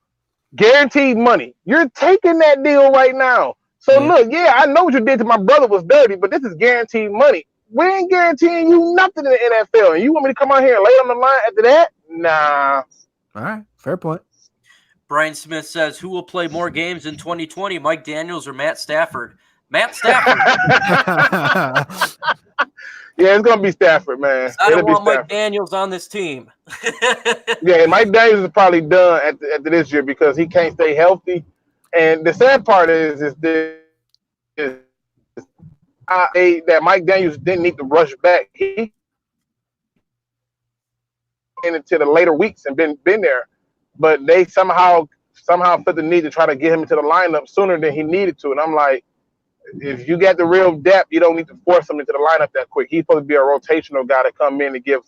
Guaranteed money. You're taking that deal right now. So look, I know what you did to my brother was dirty, but this is guaranteed money. We ain't guaranteeing you nothing in the NFL. And you want me to come out here and lay on the line after that? Nah. All right, fair point. Brian Smith says, who will play more games in 2020, Mike Daniels or Matt Stafford? Matt Stafford. Yeah, it's gonna be Stafford, man. I don't want Mike Daniels on this team. Yeah, and Mike Daniels is probably done at this year because he can't stay healthy. And the sad part is that Mike Daniels didn't need to rush back. He into the later weeks and been there, but they somehow felt the need to try to get him into the lineup sooner than he needed to. And I'm like, if you got the real depth, you don't need to force him into the lineup that quick. He's supposed to be a rotational guy to come in and give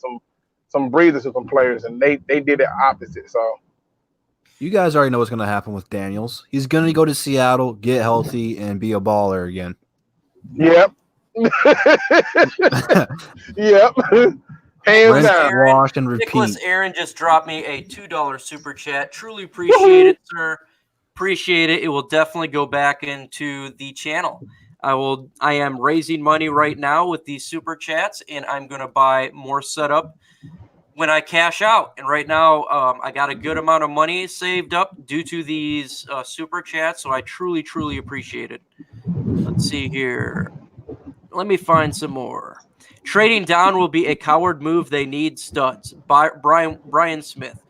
some breathers to some players, and they did the opposite. So you guys already know what's going to happen with Daniels. He's going to go to Seattle, get healthy, and be a baller again. Yep. Yep. Hands down. Wash and repeat. Nicholas Aaron just dropped me a $2 super chat. Truly appreciate it, sir. Appreciate it. It will definitely go back into the channel. I am raising money right now with these super chats, and I'm going to buy more setup when I cash out. And right now, I got a good amount of money saved up due to these super chats, so I truly, truly appreciate it. Let's see here. Let me find some more. Trading down will be a coward move. They need studs. Brian Smith.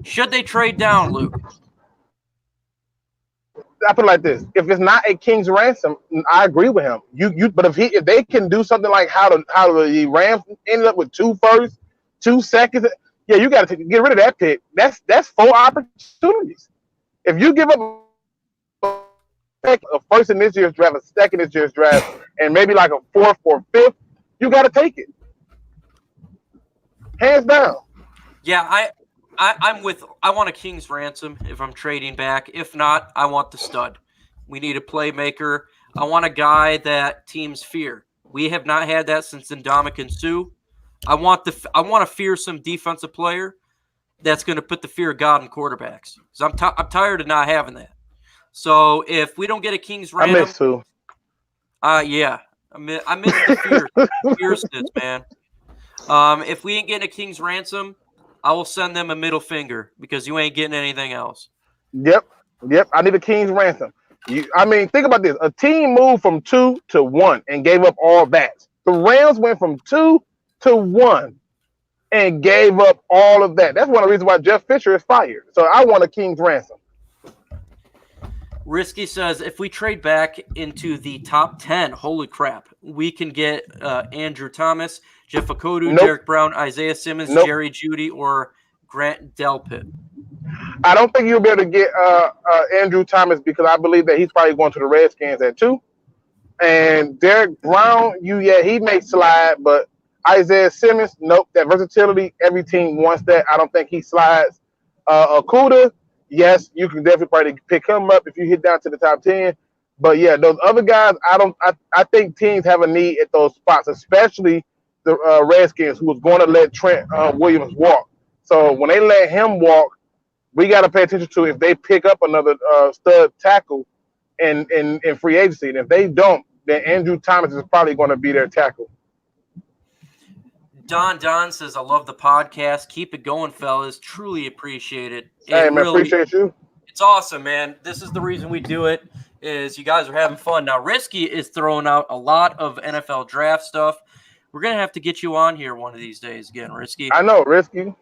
Should they trade down, Luke? I put it like this: if it's not a king's ransom, I agree with him. But if they can do something like how the Rams ended up with 2 firsts, 2 seconds, yeah, you got to get rid of that pick. That's 4 opportunities. If you give up a first in this year's draft, a second in this year's draft, and maybe like a 4th or 5th, you got to take it. Hands down. Yeah, I'm with. I want a king's ransom if I'm trading back. If not, I want the stud. We need a playmaker. I want a guy that teams fear. We have not had that since Ndamukong Suh. I want a fearsome defensive player that's going to put the fear of God in quarterbacks. Because I'm tired of not having that. So if we don't get a king's ransom, I miss Suh. Yeah, I miss the fierceness, man. If we ain't getting a king's ransom, I will send them a middle finger because you ain't getting anything else. Yep. I need a king's ransom. Think about this. A team moved from 2 to 1 and gave up all that. The Rams went from 2 to 1 and gave up all of that. That's one of the reasons why Jeff Fisher is fired. So I want a king's ransom. Risky says, if we trade back into the top 10, holy crap, we can get Andrew Thomas, Jeff Okodu, Nope. Derek Brown, Isaiah Simmons, Nope. Jerry Jeudy, or Grant Delpit. I don't think you'll be able to get Andrew Thomas because I believe that he's probably going to the Redskins at 2. And Derek Brown, he may slide, but Isaiah Simmons, nope. That versatility, every team wants that. I don't think he slides. Okuda, yes, you can definitely probably pick him up if you hit down to the top 10. But yeah, those other guys, I think teams have a need at those spots, especially the Redskins, who was going to let Trent Williams walk. So when they let him walk, we got to pay attention to if they pick up another stud tackle in free agency. And if they don't, then Andrew Thomas is probably going to be their tackle. Don says, I love the podcast. Keep it going, fellas. Truly appreciate it. Hey, man, appreciate you. It's awesome, man. This is the reason we do it, is you guys are having fun. Now, Risky is throwing out a lot of NFL draft stuff. We're going to have to get you on here one of these days again, Risky. I know, Risky.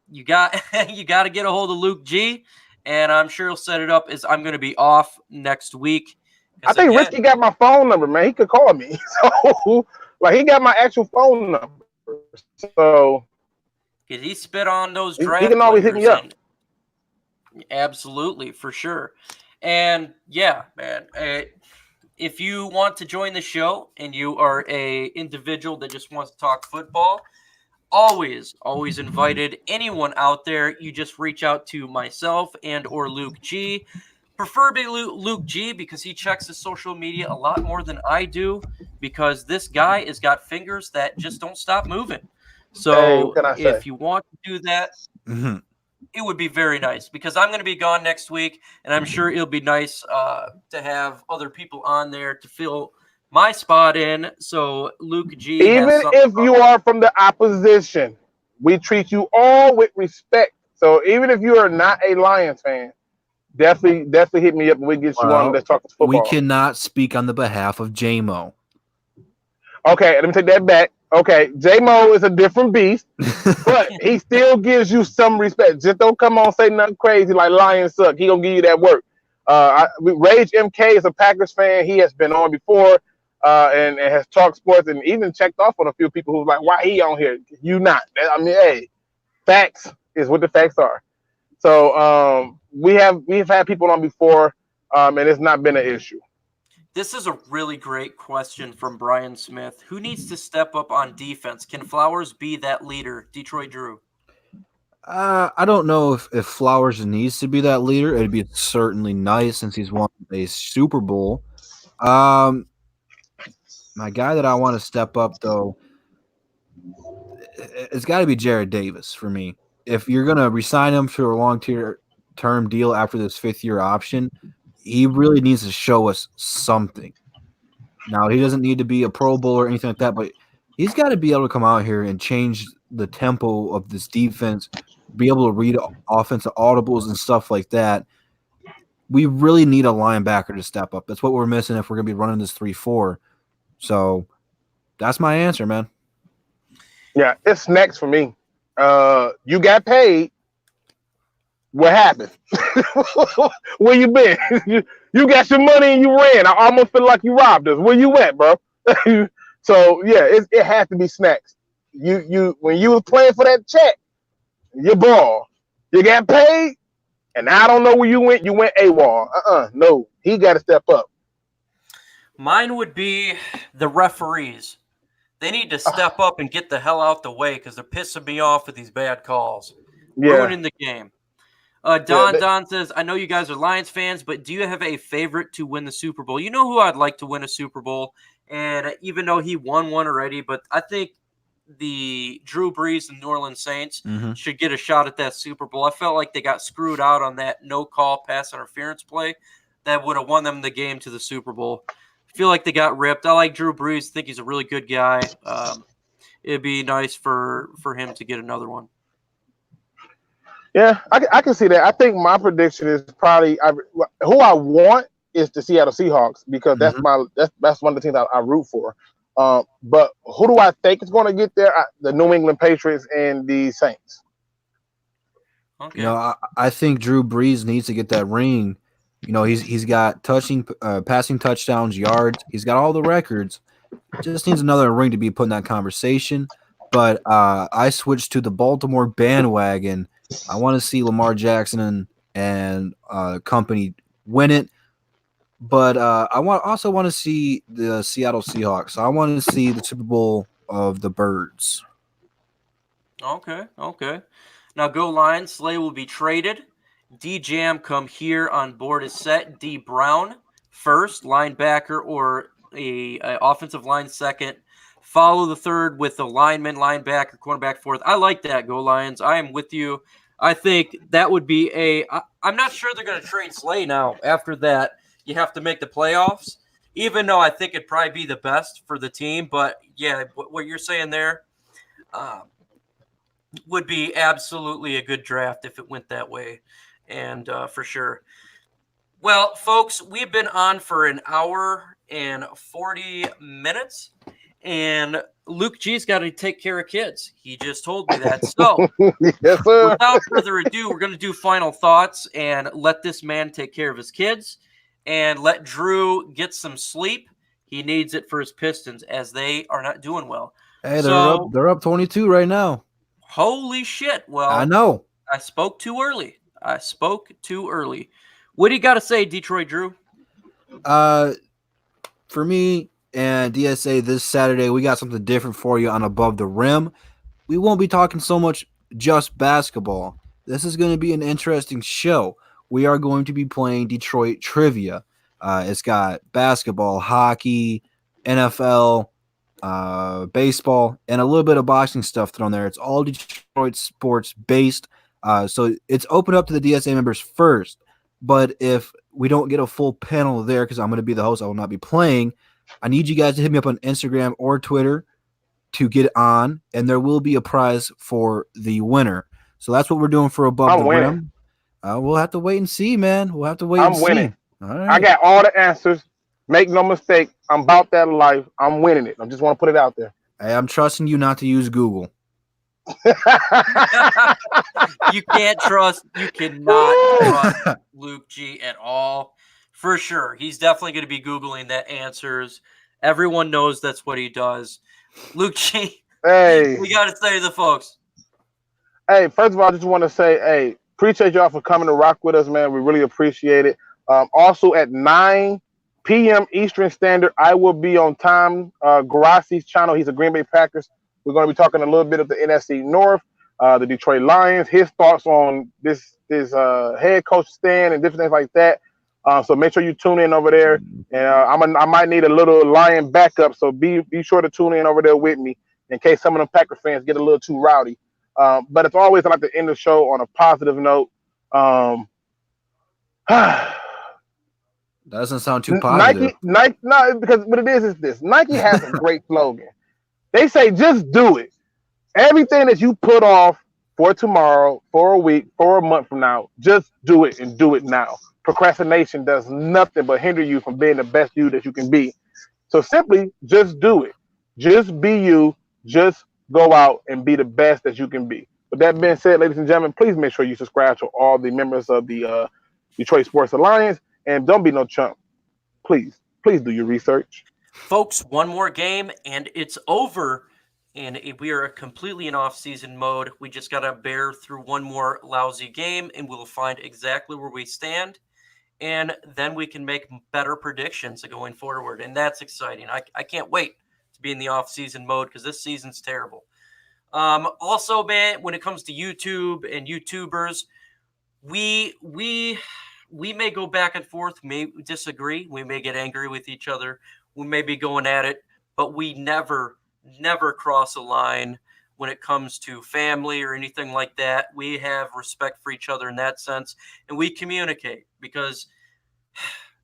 You got to get a hold of Luke G, and I'm sure he'll set it up as I'm going to be off next week. I think Risky got my phone number, man. He could call me. So, he got my actual phone number. So, because he spit on those draft he can always hit me up. Absolutely, for sure. And yeah, man, if you want to join the show and you are a individual that just wants to talk football, always invited. Anyone out there, you just reach out to myself and or Luke G. Preferably Luke G, because he checks his social media a lot more than I do, because this guy has got fingers that just don't stop moving. So if you want to do that, it would be very nice, because I'm going to be gone next week, and I'm sure it'll be nice to have other people on there to fill my spot in. So Luke G, even if you are from the opposition, we treat you all with respect. So even if you are not a Lions fan, definitely hit me up and we get you on. Let's talk football. We cannot speak on the behalf of J-Mo. Okay, let me take that back. Okay, J-Mo is a different beast, but he still gives you some respect. Just don't come on say nothing crazy like Lions suck. He gonna give you that work. Rage MK is a Packers fan. He has been on before and has talked sports and even checked off on a few people who's like, why he on here? You not. I mean, hey, facts is what the facts are. So we've had people on before, and it's not been an issue. This is a really great question from Brian Smith. Who needs to step up on defense? Can Flowers be that leader? Detroit Drew. I don't know if Flowers needs to be that leader. It'd be certainly nice since he's won a Super Bowl. My guy that I want to step up, though, it's got to be Jared Davis for me. If you're going to re-sign him for a long-term deal after this fifth-year option, he really needs to show us something. Now, he doesn't need to be a Pro Bowl or anything like that, but he's got to be able to come out here and change the tempo of this defense, be able to read offensive audibles and stuff like that. We really need a linebacker to step up. That's what we're missing if we're going to be running this 3-4. So that's my answer, man. Yeah, it's next for me. You got paid. What happened? Where you been? you got your money and you ran. I almost feel like you robbed us. Where you at, bro? So yeah, it has to be snacks. You when you was playing for that check, you ball. You got paid, and I don't know where you went. You went AWOL. No, he got to step up. Mine would be the referees. They need to step up and get the hell out the way, because they're pissing me off with these bad calls. Ruining the game. Don says, I know you guys are Lions fans, but do you have a favorite to win the Super Bowl? You know who I'd like to win a Super Bowl, and even though he won one already, but I think the Drew Brees and New Orleans Saints should get a shot at that Super Bowl. I felt like they got screwed out on that no-call pass interference play that would have won them the game to the Super Bowl. I feel like they got ripped. I like Drew Brees. I think he's a really good guy. It'd be nice for him to get another one. Yeah, I can see that. I think my prediction is probably who I want is the Seattle Seahawks, because that's one of the teams I root for. But who do I think is going to get there? The New England Patriots and the Saints. Okay. You know, I think Drew Brees needs to get that ring. You know, he's got passing touchdowns, yards. He's got all the records. Just needs another ring to be put in that conversation. But I switched to the Baltimore bandwagon. I want to see Lamar Jackson and company win it. But I also want to see the Seattle Seahawks. I want to see the Super Bowl of the Birds. Okay. Now go Lions. Slay will be traded. D Jam come here on board is set. D Brown first, linebacker or a offensive line second. Follow the third with the lineman, linebacker, cornerback fourth. I like that. Go Lions. I am with you. I think that would be I'm not sure they're going to trade Slay now. After that, you have to make the playoffs. Even though I think it'd probably be the best for the team, but yeah, what you're saying there. Would be absolutely a good draft if it went that way, and for sure. Well, folks, we've been on for an hour and 40 minutes, and Luke G's got to take care of kids. He just told me that. So, Yes, sir. without further ado, we're going to do final thoughts and let this man take care of his kids and let Drew get some sleep. He needs it for his Pistons as they are not doing well. Hey, they're up 22 right now. Holy shit. Well, I know. I spoke too early. What do you got to say, Detroit Drew? For me and DSA this Saturday, we got something different for you on Above the Rim. We won't be talking so much just basketball. This is going to be an interesting show. We are going to be playing Detroit trivia. It's got basketball, hockey, NFL, baseball, and a little bit of boxing stuff thrown there. It's all Detroit sports based. So it's open up to the DSA members first. But if we don't get a full panel there, because I'm going to be the host, I will not be playing, I need you guys to hit me up on Instagram or Twitter to get on, and there will be a prize for the winner. So that's what we're doing for Above the Rim. We'll have to wait and see, man. We'll have to wait and see. I'm winning. All right. I got all the answers. Make no mistake. I'm about that life. I'm winning it. I just want to put it out there. Hey, I'm trusting you not to use Google. You cannot trust Luke G at all. For sure. He's definitely going to be Googling that answers. Everyone knows that's what he does. Luke G, hey, we got to say to the folks. Hey, first of all, I just want to say, hey, appreciate y'all for coming to rock with us, man. We really appreciate it. Also at 9 p.m. Eastern Standard, I will be on Tom Garassi's channel. He's a Green Bay Packers. We're going to be talking a little bit of the NFC North, the Detroit Lions, his thoughts on this head coach stand and different things like that. So make sure you tune in over there. And I might need a little Lion backup, so be sure to tune in over there with me in case some of them Packer fans get a little too rowdy. But it's always, I like to end the show on a positive note. Doesn't sound too positive. Nike, no, because what it is this. Nike has a great slogan. They say, just do it. Everything that you put off for tomorrow, for a week, for a month from now, just do it and do it now. Procrastination does nothing but hinder you from being the best you that you can be. So simply just do it. Just be you. Just go out and be the best that you can be. With that being said, ladies and gentlemen, please make sure you subscribe to all the members of the Detroit Sports Alliance. And don't be no chump. Please do your research. Folks, one more game and it's over. And we are completely in off-season mode. We just got to bear through one more lousy game and we'll find exactly where we stand. And then we can make better predictions going forward. And that's exciting. I can't wait to be in the off-season mode because this season's terrible. Also, man, when it comes to YouTube and YouTubers, we may go back and forth, may disagree. We may get angry with each other. We may be going at it, but we never cross a line when it comes to family or anything like that. We have respect for each other in that sense, and we communicate because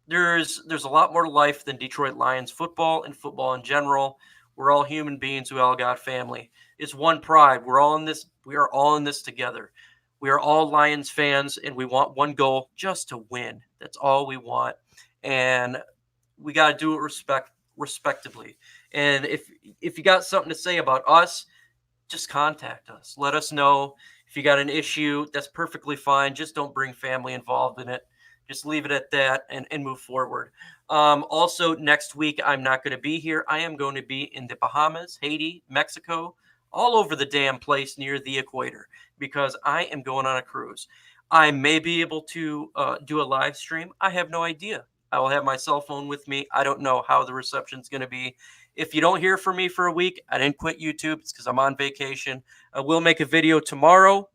there's a lot more to life than Detroit Lions football and football in general. We're all human beings. We all got family. It's one pride. We are all in this together. We are all Lions fans, and we want one goal, just to win. That's all we want. And we got to do it respectively. And if you got something to say about us, just contact us. Let us know. If you got an issue, that's perfectly fine. Just don't bring family involved in it. Just leave it at that and move forward. Also, next week, I'm not going to be here. I am going to be in the Bahamas, Haiti, Mexico, all over the damn place near the equator because I am going on a cruise. I may be able to do a live stream. I have no idea. I will have my cell phone with me. I don't know how the reception is going to be. If you don't hear from me for a week, I didn't quit YouTube. It's because I'm on vacation. I will make a video tomorrow,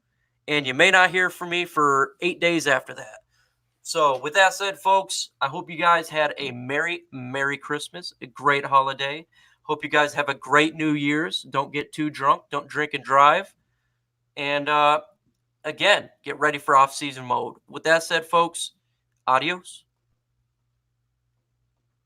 and you may not hear from me for 8 days after that. So with that said, folks, I hope you guys had a Merry Christmas, a great holiday. Hope you guys have a great New Year's. Don't get too drunk. Don't drink and drive. And again, get ready for off-season mode. With that said, folks, adios.